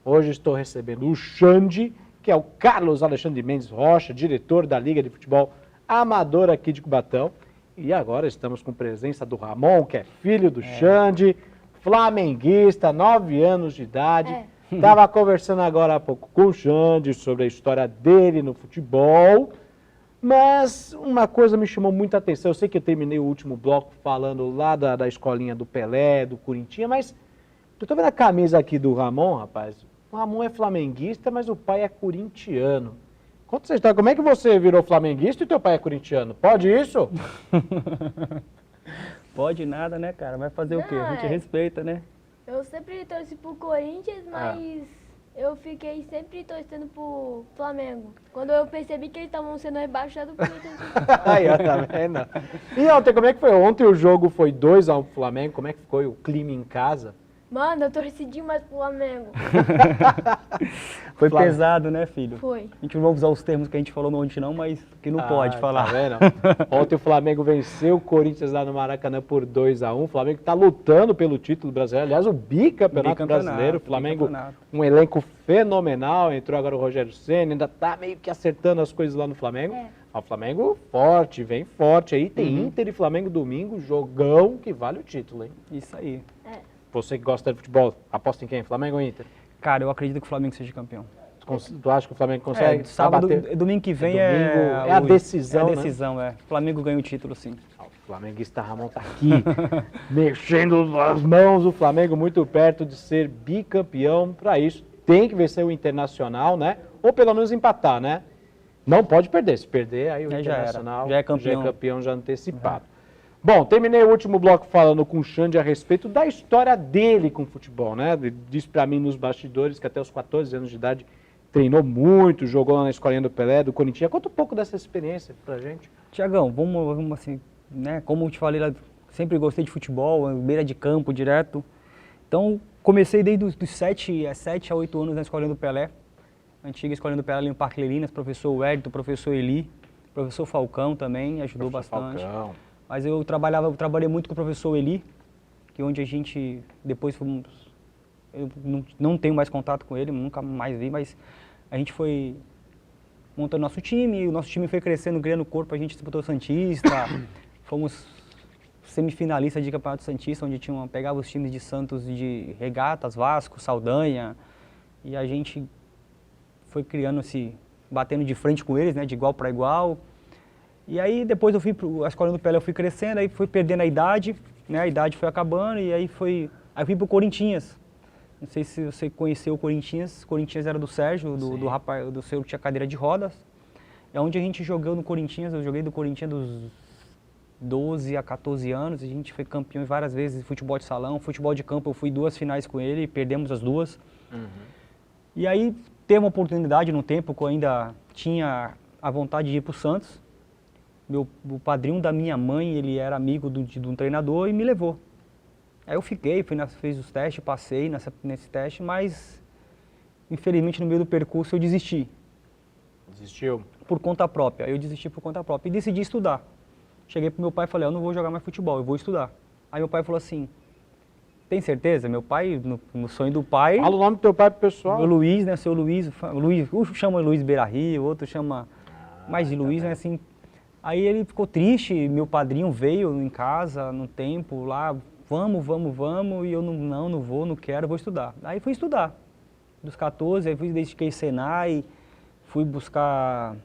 Hoje estou recebendo o Xande, que é o Carlos Alexandre Mendes Rocha, diretor da Liga de Futebol Amador aqui de Cubatão. E agora estamos com presença do Ramon, que é filho do Xande, flamenguista, 9 anos de idade. Estava conversando agora há pouco com o Xande sobre a história dele no futebol. Mas uma coisa me chamou muita atenção. Eu sei que eu terminei o último bloco falando lá da escolinha do Pelé, do Corinthians, mas eu tô vendo a camisa aqui do Ramon, rapaz. O Ramon é flamenguista, mas o pai é corintiano. Conta essa história. Como é que você virou flamenguista e teu pai é corintiano? Pode isso? Pode nada, né, cara? Vai fazer o quê? A gente respeita, né? Eu sempre torci pro Corinthians, mas eu fiquei sempre torcendo pro Flamengo. Quando eu percebi que eles estavam sendo rebaixados, eu fiquei torcendo. Aí, ó, tá vendo? E ontem, como é que foi? Ontem o jogo foi 2-1 pro Flamengo. Como é que ficou o clima em casa? Mano, eu torci demais pro Flamengo. Foi pesado, né, filho? Foi. A gente não vai usar os termos que a gente falou ontem não, mas que não pode falar. Tá vendo? Ontem o Flamengo venceu o Corinthians lá no Maracanã por 2-1. O Flamengo está lutando pelo título brasileiro. Aliás, o bicampeonato brasileiro. O Flamengo, um elenco fenomenal. Entrou agora o Rogério Ceni, ainda tá meio que acertando as coisas lá no Flamengo. O Flamengo forte, vem forte aí. Tem Inter e Flamengo domingo, jogão que vale o título, hein? Isso aí. Você que gosta de futebol, aposta em quem? Flamengo ou Inter? Cara, eu acredito que o Flamengo seja campeão. Tu acha que o Flamengo consegue? Sábado, domingo que vem é a decisão, é a decisão, né? O Flamengo ganha o título, sim. O flamenguista Ramon tá aqui, mexendo as mãos. O Flamengo muito perto de ser bicampeão. Para isso, tem que vencer o Internacional, né? Ou pelo menos empatar, né? Não pode perder. Se perder, aí o Internacional já é campeão já antecipado. Bom, terminei o último bloco falando com o Xande a respeito da história dele com o futebol, né? Ele disse pra mim nos bastidores que até os 14 anos de idade treinou muito, jogou lá na escolinha do Pelé, do Corinthians. Conta um pouco dessa experiência pra gente. Tiagão, vamos assim, né? Como eu te falei, sempre gostei de futebol, beira de campo direto. Então, comecei desde os 7 a 8 anos na escolinha do Pelé. Antiga escolinha do Pelé ali no Parque Lerinas, professor Wellington, professor Eli, professor Falcão também, ajudou bastante. Falcão. Mas eu trabalhei muito com o professor Eli, que onde a gente depois fomos, eu não tenho mais contato com ele, nunca mais vi, mas a gente foi montando nosso time, o nosso time foi crescendo, ganhando corpo, a gente disputou o Santista, fomos semifinalistas de Campeonato Santista, onde pegava os times de Santos de Regatas, Vasco, Saldanha, e a gente foi criando batendo de frente com eles, né, de igual para igual. E aí depois eu fui a escola do Pelé, eu fui crescendo, aí fui perdendo a idade, né, a idade foi acabando e aí eu fui pro Corinthians. Não sei se você conheceu o Corinthians. O Corinthians era do Sérgio, do rapaz, do seu que tinha cadeira de rodas. É onde a gente jogou no Corinthians, eu joguei do Corinthians dos 12 a 14 anos, a gente foi campeão várias vezes de futebol de salão, futebol de campo, eu fui 2 finais com ele, perdemos as 2. E aí teve uma oportunidade no tempo que eu ainda tinha a vontade de ir para o Santos. O padrinho da minha mãe, ele era amigo de um treinador e me levou. Aí eu fiquei, fiz os testes, passei nesse teste, mas infelizmente no meio do percurso eu desisti. Desistiu? Por conta própria, eu desisti por conta própria e decidi estudar. Cheguei pro meu pai e falei, eu não vou jogar mais futebol, eu vou estudar. Aí meu pai falou assim, tem certeza? Meu pai, no sonho do pai... Fala o nome do teu pai pro pessoal. O Luiz, né, seu Luiz, um chama Luiz Beira-Rio, outro chama mais de Luiz, né, assim. Aí ele ficou triste, meu padrinho veio em casa, no tempo, lá, vamos, e eu não vou, não quero, vou estudar. Aí fui estudar, dos 14, aí dediquei Senai, fui buscar...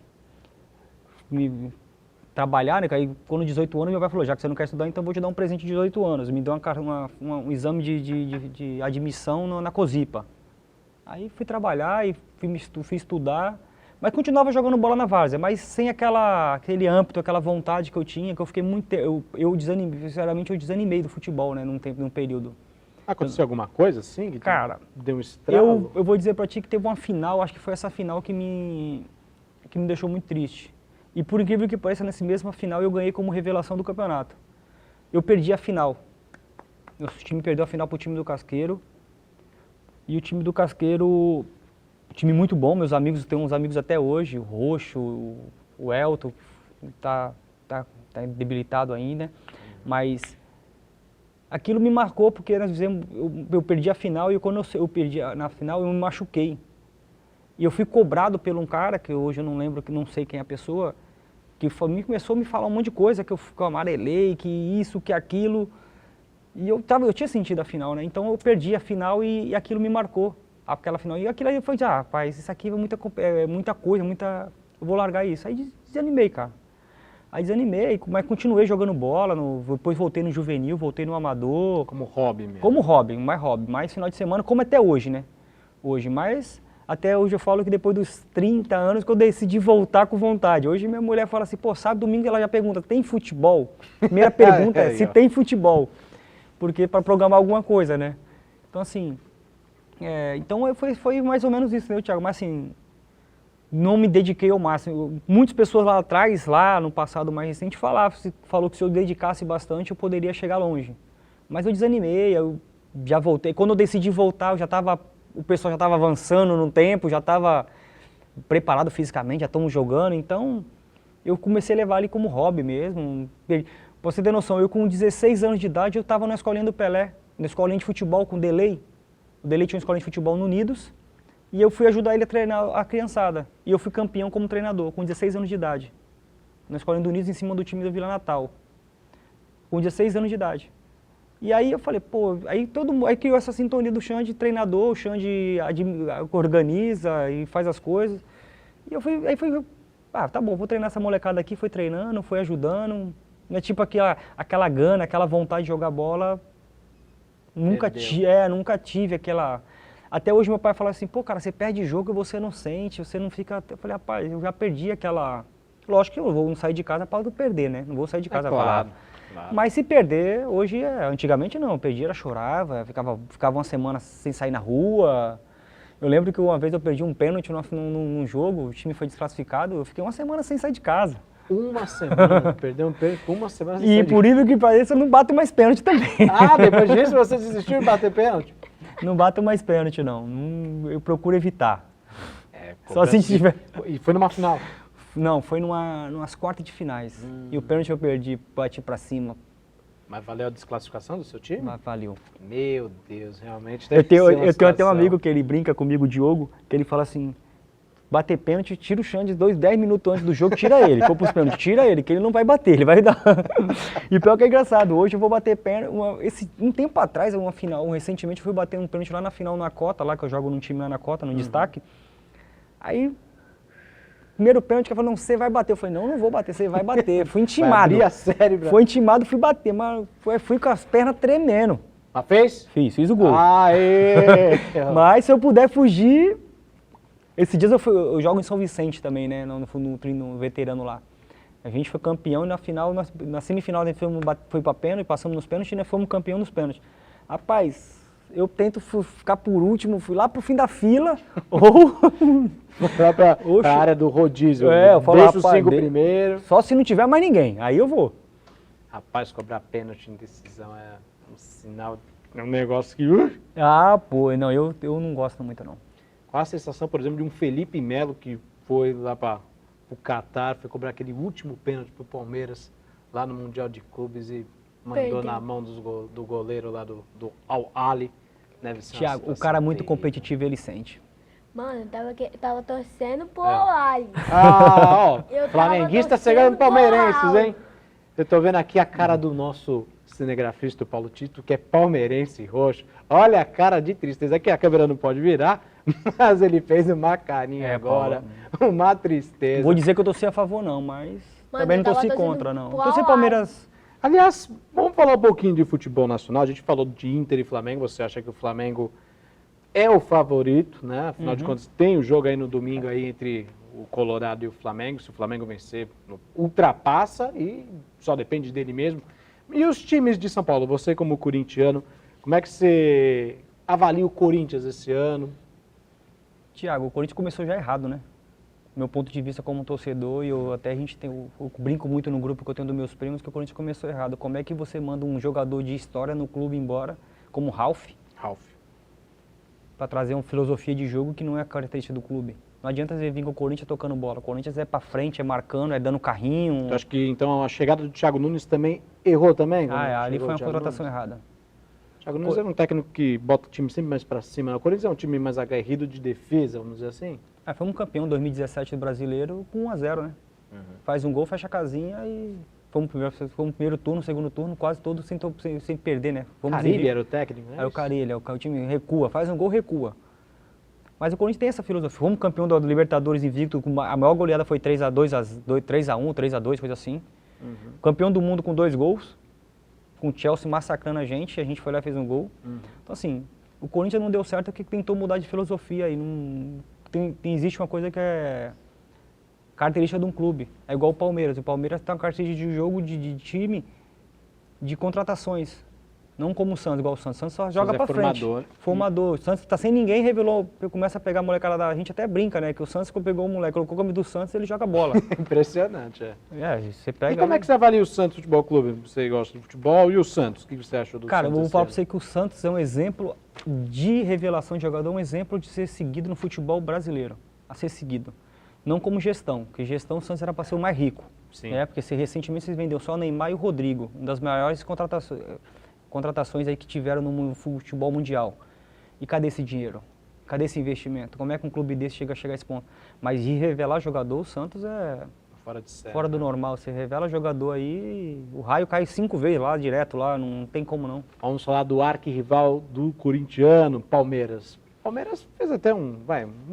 trabalhar, né? Aí, quando 18 anos, meu pai falou, já que você não quer estudar, então eu vou te dar um presente de 18 anos. Me deu um exame de admissão na COSIPA. Aí fui trabalhar e fui estudar, mas continuava jogando bola na várzea, mas sem aquele âmbito, aquela vontade que eu tinha, que eu fiquei muito... Eu desanimei, sinceramente, eu desanimei do futebol, né? Num período. Aconteceu alguma coisa assim? Que cara, deu um estralo? Eu vou dizer pra ti que teve uma final, acho que foi essa final que me deixou muito triste. E por incrível que pareça, nessa mesma final eu ganhei como revelação do campeonato. Eu perdi a final. O time perdeu a final pro time do Casqueiro. E o time do Casqueiro, time muito bom, meus amigos, tenho uns amigos até hoje, o Roxo, o Elton, tá debilitado ainda. Mas aquilo me marcou porque nós fizemos, eu perdi a final e quando eu perdi na final eu me machuquei. E eu fui cobrado por um cara, que hoje eu não lembro, que não sei quem é a pessoa, que começou a me falar um monte de coisa, que eu amarelei, que isso, que aquilo. E eu tinha sentido a final, né? Então eu perdi a final e aquilo me marcou, aquela final. E aquilo aí foi, rapaz, isso aqui é muita coisa, eu vou largar isso. Aí desanimei, cara. Aí desanimei, mas continuei jogando bola, depois voltei no juvenil, voltei no amador. Como hobby mesmo? Como hobby, mais final de semana, como até hoje, né? Hoje, mas... Até hoje eu falo que depois dos 30 anos que eu decidi voltar com vontade. Hoje minha mulher fala assim, pô, sábado, domingo ela já pergunta, tem futebol? Primeira pergunta é se tem futebol. Porque para programar alguma coisa, né? Então assim, então foi mais ou menos isso, né, Thiago? Mas assim, não me dediquei ao máximo. Muitas pessoas lá atrás, lá no passado mais recente, falou que se eu dedicasse bastante eu poderia chegar longe. Mas eu desanimei, eu já voltei. Quando eu decidi voltar, o pessoal já estava avançando no tempo, já estava preparado fisicamente, já estamos jogando, então eu comecei a levar ali como hobby mesmo. Pra você ter noção, eu com 16 anos de idade, eu estava na escolinha do Pelé, na escolinha de futebol com o Delay. O Delay tinha uma escolinha de futebol no Unidos, e eu fui ajudar ele a treinar a criançada. E eu fui campeão como treinador, com 16 anos de idade. Na escolinha do Unidos, em cima do time da Vila Natal. Com 16 anos de idade. E aí eu falei, pô, aí criou essa sintonia do Xande treinador, o Xande organiza e faz as coisas. E aí fui, tá bom, vou treinar essa molecada aqui, foi treinando, foi ajudando. Não é tipo aquela gana, aquela vontade de jogar bola, nunca tive aquela... Até hoje meu pai fala assim, pô, cara, você perde jogo e você não sente, você não fica... Eu falei, rapaz, eu já perdi aquela... Lógico que eu não sair de casa para perder, né? Não vou sair de casa para Claro. Mas se perder, hoje antigamente não, perdi, chorava, ficava uma semana sem sair na rua. Eu lembro que uma vez eu perdi um pênalti num jogo, o time foi desclassificado, eu fiquei uma semana sem sair de casa. Uma semana, perdeu um pênalti, uma semana sem E por isso que pareça, eu não bato mais pênalti também. Ah, depois disso você desistiu de bater pênalti? Não bato mais pênalti não, eu procuro evitar. Só se tiver... E foi numa final? Não, foi numas quartas de finais. E o pênalti eu perdi, bati pra cima. Mas valeu a desclassificação do seu time? Mas valeu. Meu Deus, realmente Eu tenho até um amigo que ele brinca comigo, o Diogo, que ele fala assim, bater pênalti, tira o Xande 10 minutos antes do jogo, tira ele. For pros pênaltis, tira ele, que ele não vai bater, ele vai dar. E pior que é engraçado, hoje eu vou bater pênalti, um tempo atrás, recentemente eu fui bater um pênalti lá na final na Cota, lá que eu jogo num time lá na Cota, no destaque. Aí primeiro pênalti, que falou, não, você vai bater. Eu falei, não vou bater, você vai bater. Fui intimado. Abrir a série, bro. Fui intimado, fui bater, mas fui com as pernas tremendo. Mas fez? Fiz o gol. Aê! Mas se eu puder fugir... Esses dias eu jogo em São Vicente também, né, no veterano lá. A gente foi campeão e na final, na semifinal a gente foi pra pênalti, passamos nos pênaltis e nós fomos campeão nos pênaltis. Rapaz, eu tento ficar por último, fui lá pro fim da fila, ou... pra área do rodízio. Eu falo, deixa os rapaz, 5 primeiro. Só se não tiver mais ninguém, aí eu vou. Rapaz, cobrar pênalti em decisão é um sinal, é um negócio que... Pô, não, eu não gosto muito não. Qual a sensação, por exemplo, de um Felipe Melo que foi lá para o Catar, foi cobrar aquele último pênalti pro Palmeiras, lá no Mundial de Clubes e mandou Perdeu. na mão do goleiro lá do Al-Ali. Deve ser uma Thiago, o situação cara muito terrível. competitivo, ele sente. Mano, tava torcendo pro Al-Ali. Eu tava Flamenguista torcendo chegando pro palmeirenses, Al-Ali. hein? Eu tô vendo aqui a cara do nosso cinegrafista, o Paulo Tito, que é palmeirense roxo. Olha a cara de tristeza. Aqui a câmera não pode virar, mas ele fez uma carinha agora, uma tristeza. Vou dizer que eu torci a favor não, mas Mano, também não eu tava torci torcendo contra não. pro Torci Al-Ali. Palmeiras... Aliás, vamos falar um pouquinho de futebol nacional. A gente falou de Inter e Flamengo. Você acha que o Flamengo é o favorito, né? Afinal de contas, tem o jogo aí no domingo aí entre o Colorado e o Flamengo. Se o Flamengo vencer, ultrapassa e só depende dele mesmo. E os times de São Paulo? Você como corintiano, como é que você avalia o Corinthians esse ano? Thiago, o Corinthians começou já errado, né? Meu ponto de vista como torcedor, e eu brinco muito no grupo que eu tenho dos meus primos, que o Corinthians começou errado. Como é que você manda um jogador de história no clube embora, como o Ralf, para trazer uma filosofia de jogo que não é a característica do clube? Não adianta você vir com o Corinthians tocando bola. O Corinthians é para frente, é marcando, é dando carrinho. Eu acho que então a chegada do Thiago Nunes também errou também? Ali Chegou foi o uma Thiago contratação Nunes? errada. Thiago Nunes é um técnico que bota o time sempre mais pra cima. O Corinthians é um time mais aguerrido de defesa, vamos dizer assim. Fomos campeão em 2017 do Brasileiro com 1-0, né? Faz um gol, fecha a casinha e fomos no primeiro turno, segundo turno, quase todo sem perder, né? Carille era o técnico, né? Era o Carille, o time recua, faz um gol, recua. Mas o Corinthians tem essa filosofia. Fomos campeão da Libertadores invicto, a maior goleada foi 3-2, 3-1, 3-2, coisa assim. Campeão do mundo com 2 gols, com o Chelsea massacrando a gente foi lá e fez um gol. Então assim, o Corinthians não deu certo porque tentou mudar de filosofia e não... existe uma coisa que é característica de um clube, é igual o Palmeiras. O Palmeiras tem uma característica de jogo, de time, de contratações. Não como o Santos, igual o Santos. O Santos só joga pra frente. Formador. O Santos tá sem ninguém, revelou, começa a pegar a molecada da... A gente até brinca, né? Que o Santos pegou o moleque, colocou o nome do Santos, ele joga bola. Impressionante, você pega... E como é que você avalia o Santos Futebol Clube? Você gosta de futebol e o Santos? O que você achou do Santos? Cara, eu vou falar pra esse você que o Santos é um exemplo de revelação de jogador, um exemplo de ser seguido no futebol brasileiro. A ser seguido. Não como gestão, porque gestão o Santos era para ser o mais rico. Sim. Né? Porque recentemente vocês venderam só o Neymar e o Rodrigo, uma das maiores contratações aí que tiveram no futebol mundial. E cadê esse dinheiro? Cadê esse investimento? Como é que um clube desse chega a esse ponto? Mas de revelar jogador, o Santos é Fora de série, fora do normal. Você revela jogador aí, o raio cai 5 vezes lá, direto lá, não tem como não. Vamos falar do arquirrival do corintiano, Palmeiras. Palmeiras fez até um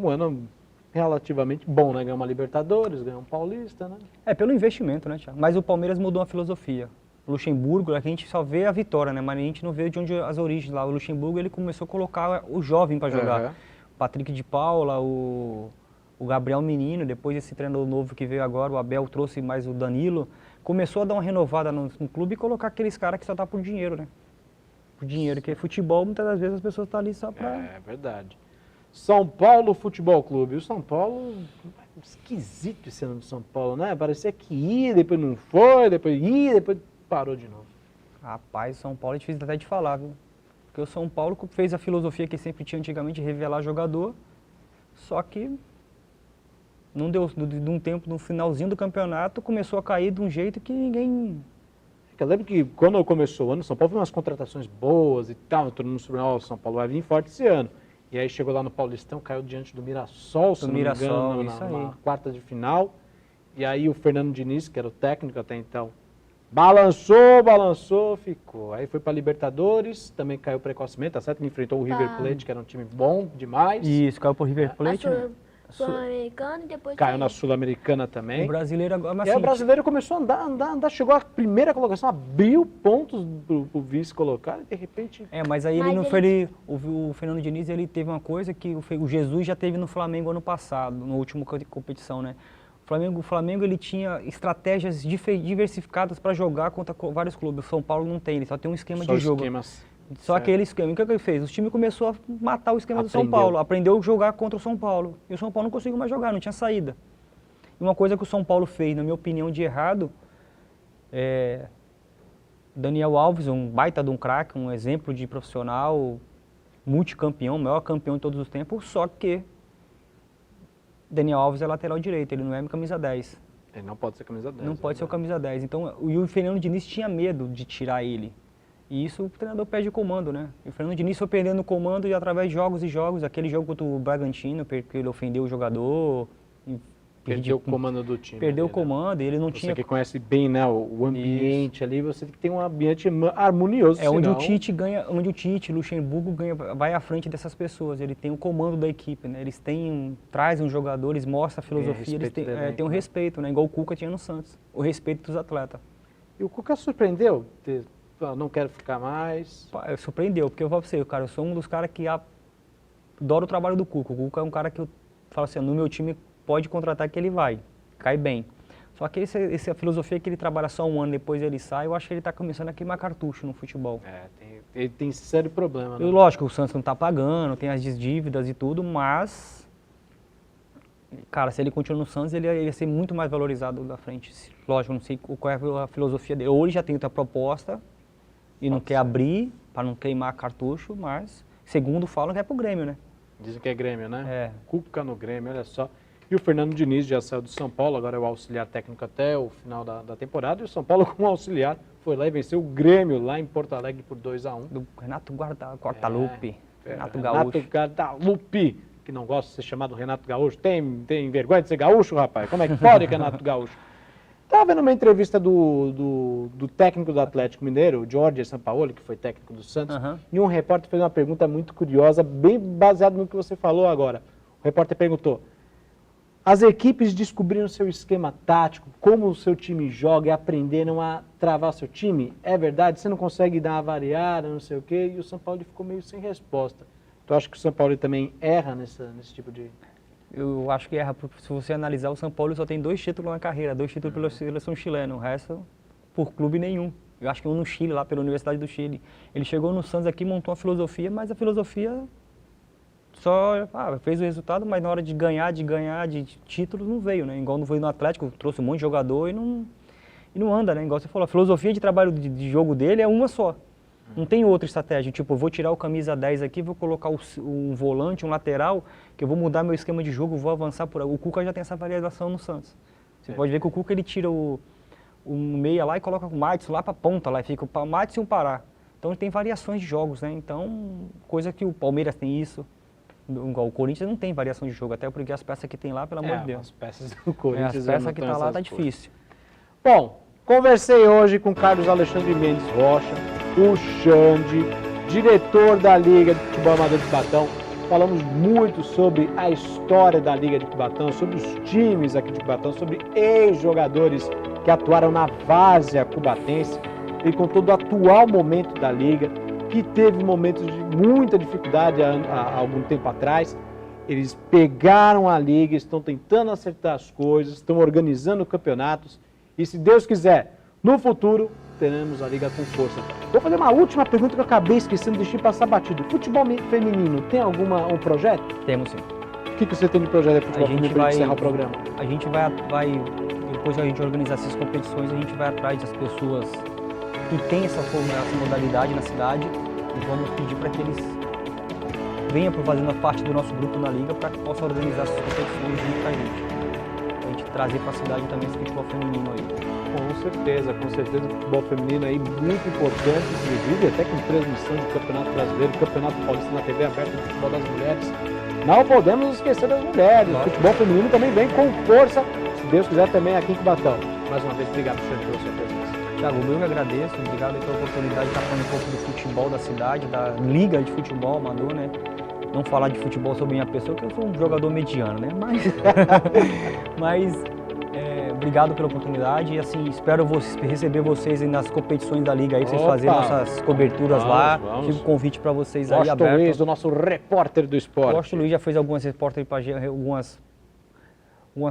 ano relativamente bom, né? Ganhou uma Libertadores, ganhou um Paulista, né? É pelo investimento, né, Thiago? Mas o Palmeiras mudou a filosofia. O Luxemburgo, a gente só vê a vitória, né? Mas a gente não vê de onde as origens lá. O Luxemburgo, ele começou a colocar o jovem para jogar. O Patrick de Paula, o Gabriel Menino, depois esse treinador novo que veio agora, o Abel trouxe mais o Danilo. Começou a dar uma renovada no clube e colocar aqueles caras que só tá por dinheiro, né? Por dinheiro, que é futebol, muitas das vezes as pessoas estão ali só pra... É verdade. São Paulo Futebol Clube. O São Paulo, esquisito esse ano do São Paulo, né? Parecia que ia, depois não foi, depois ia, depois parou de novo. Rapaz, São Paulo é difícil até de falar, viu? Porque o São Paulo fez a filosofia que sempre tinha antigamente de revelar jogador, só que não deu, de um tempo, no finalzinho do campeonato, começou a cair de um jeito que ninguém... Eu lembro que quando começou o ano, o São Paulo fez umas contratações boas e tal, todo mundo soube, o São Paulo vai vir forte esse ano. E aí chegou lá no Paulistão, caiu diante do Mirassol, se não me engano, na quarta de final. E aí o Fernando Diniz, que era o técnico até então, balançou, ficou. Aí foi para Libertadores, também caiu precocemente, tá certo? Que enfrentou o River Plate, que era um time bom demais. Isso, caiu pro River Plate, né? Sul-Americana e depois Caiu na Sul-Americana também. O brasileiro agora, mas E aí assim, o brasileiro começou a andar, chegou à primeira colocação, abriu pontos pro vice colocar e de repente... mas aí ele Mas não ele- foi, o Fernando Diniz, ele teve uma coisa que o Jesus já teve no Flamengo ano passado, no último competição, né? O Flamengo ele tinha estratégias diversificadas para jogar contra vários clubes. O São Paulo não tem, ele só tem um esquema Só de jogo. esquemas. Só Certo. aquele esquema. O que ele fez? O time começou a matar o esquema do São Aprendeu. Paulo. Aprendeu a jogar contra o São Paulo. E o São Paulo não conseguiu mais jogar, não tinha saída. E uma coisa que o São Paulo fez, na minha opinião, de errado, Daniel Alves, um baita de um craque, um exemplo de profissional, multicampeão, maior campeão de todos os tempos, só que Daniel Alves é lateral direito, ele não é camisa 10. Ele não pode ser camisa 10. Não pode ser o né? camisa 10. Então, o Fernando Diniz tinha medo de tirar ele. E isso o treinador perde o comando, né? E o Fernando Diniz foi perdendo o comando e através de jogos e jogos, aquele jogo contra o Bragantino, porque ele ofendeu o jogador. Perdeu o comando do time. Perdeu o ali, né? comando e ele não Você tinha... que conhece bem, né, o ambiente ali, você tem que ter um ambiente harmonioso. É onde o senão- Tite ganha, onde o Tite, Luxemburgo ganha, vai à frente dessas pessoas. Ele tem o comando da equipe, né? Eles trazem os jogadores, mostram a filosofia, eles respeito têm, do elenco, têm um né? respeito, né? Igual o Cuca tinha no Santos, o respeito dos atletas. E o Cuca surpreendeu? Não quero ficar mais. Surpreendeu, porque eu vou pra você, cara, eu sou um dos caras que adoro o trabalho do Cuca. O Cuca é um cara que eu falo assim, no meu time pode contratar que ele vai, cai bem. Só que essa filosofia que ele trabalha só um ano, depois ele sai, eu acho que ele tá começando a queimar cartucho no futebol. Ele tem sério problema, né? E, lógico, o Santos não tá pagando, tem as dívidas e tudo, mas, cara, se ele continuar no Santos, ele ia ser muito mais valorizado da frente. Lógico, não sei qual é a filosofia dele. Ou ele já tem outra proposta e não quer abrir, para não queimar cartucho, mas, segundo falam, que é pro Grêmio, né? Dizem que é Grêmio, né? É. Cuca no Grêmio, olha só. E o Fernando Diniz já saiu do São Paulo, agora é o auxiliar técnico até o final da temporada. E o São Paulo, como auxiliar, foi lá e venceu o Grêmio lá em Porto Alegre por 2-1. Do Renato Guardalupe, Renato Renato Gaúcho. Guardalupe, que não gosta de ser chamado Renato Gaúcho. Tem vergonha de ser gaúcho, rapaz? Como é que pode, Renato Gaúcho? Estava vendo uma entrevista do técnico do Atlético Mineiro, o Jorge Sampaoli, que foi técnico do Santos, Aham. e um repórter fez uma pergunta muito curiosa, bem baseada no que você falou agora. O repórter perguntou: as equipes descobriram seu esquema tático, como o seu time joga e aprenderam a travar seu time? É verdade? Você não consegue dar uma variada, não sei o quê? E o São Paulo ficou meio sem resposta. Tu acha que o São Paulo também erra nesse tipo de... Eu acho que erra, porque se você analisar, o São Paulo só tem 2 títulos na carreira, 2 títulos pela seleção chilena, o resto por clube nenhum. Eu acho que um no Chile, lá pela Universidade do Chile. Ele chegou no Santos aqui, montou uma filosofia, mas a filosofia só fez o resultado, mas na hora de ganhar de títulos não veio, né? Igual não veio no Atlético, trouxe um monte de jogador e não anda, né? Igual você falou, a filosofia de trabalho de jogo dele é uma só. Não tem outra estratégia, tipo, eu vou tirar o camisa 10 aqui, vou colocar um volante, um lateral, que eu vou mudar meu esquema de jogo, vou avançar por aí. O Cuca já tem essa variação no Santos. Você pode ver que o Cuca ele tira o meia lá e coloca o Matos lá pra ponta, lá e fica o Matos e um Pará. Então ele tem variações de jogos, né? Então, coisa que o Palmeiras tem isso. Igual o Corinthians não tem variação de jogo, até porque as peças que tem lá, pelo amor de Deus. As peças do Corinthians... As peças não que tão tá lá essas tá coisas. difícil. Bom, conversei hoje com Carlos Alexandre Mendes Rocha, o Xande, diretor da Liga de Futebol Amador de Cubatão. Falamos muito sobre a história da Liga de Cubatão, sobre os times aqui de Cubatão, sobre ex-jogadores que atuaram na várzea cubatense. Ele contou do atual momento da Liga, que teve momentos de muita dificuldade há algum tempo atrás. Eles pegaram a Liga, estão tentando acertar as coisas, estão organizando campeonatos. E se Deus quiser, no futuro, teremos a Liga com força. Vou fazer uma última pergunta que eu acabei esquecendo, deixei passar batido. Futebol feminino, tem um projeto? Temos sim. O que você tem de projeto de futebol feminino para encerrar o programa? A gente vai, depois que a gente organizar essas competições, a gente vai atrás das pessoas que têm essa modalidade na cidade e vamos pedir para que eles venham fazendo parte do nosso grupo na Liga para que possa organizar essas competições junto com a gente. A gente trazer para a cidade também esse futebol feminino aí. Com certeza, o futebol feminino aí muito importante, inclusive até com transmissão de Campeonato Brasileiro, Campeonato Paulista na TV aberta do futebol das mulheres. Não podemos esquecer das mulheres, o futebol feminino também vem com força, se Deus quiser também aqui em Cubatão. Mais uma vez, obrigado pela sua presença. Thiago, eu que agradeço, obrigado pela oportunidade de estar falando um pouco do futebol da cidade, da Liga de Futebol Amador, né? não falar de futebol sobre minha pessoa, porque eu sou um jogador mediano, né? Mas obrigado pela oportunidade e assim, espero receber vocês aí nas competições da Liga aí, pra vocês fazerem nossas coberturas lá. Fica o convite para vocês aí aberto. Washington Luiz, do nosso repórter do esporte. O Washington Luiz já fez algumas repórteres para algumas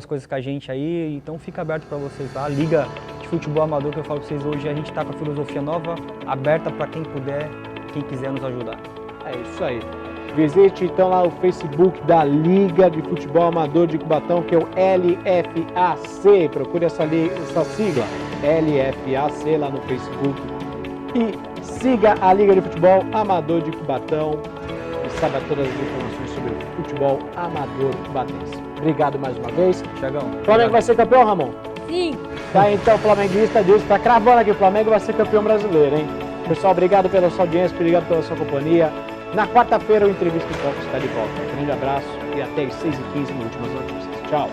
coisas com a gente aí, então fica aberto para vocês lá. A Liga de Futebol Amador que eu falo para vocês hoje, a gente está com a filosofia nova, aberta para quem puder, quem quiser nos ajudar. É isso aí. Visite então lá o Facebook da Liga de Futebol Amador de Cubatão, que é o LFAC. Procure essa sigla, LFAC, lá no Facebook. E siga a Liga de Futebol Amador de Cubatão e saiba todas as informações sobre o futebol amador cubatense. Obrigado mais uma vez. Tiagão. Flamengo vai ser campeão, Ramon? Sim. Tá, então, flamenguista disso, tá cravando aqui, o Flamengo vai ser campeão brasileiro, hein? Pessoal, obrigado pela sua audiência, obrigado pela sua companhia. Na quarta-feira o Entrevista em Foco está de volta. Um grande abraço e até às 6h15 no Últimas Notícias. Tchau.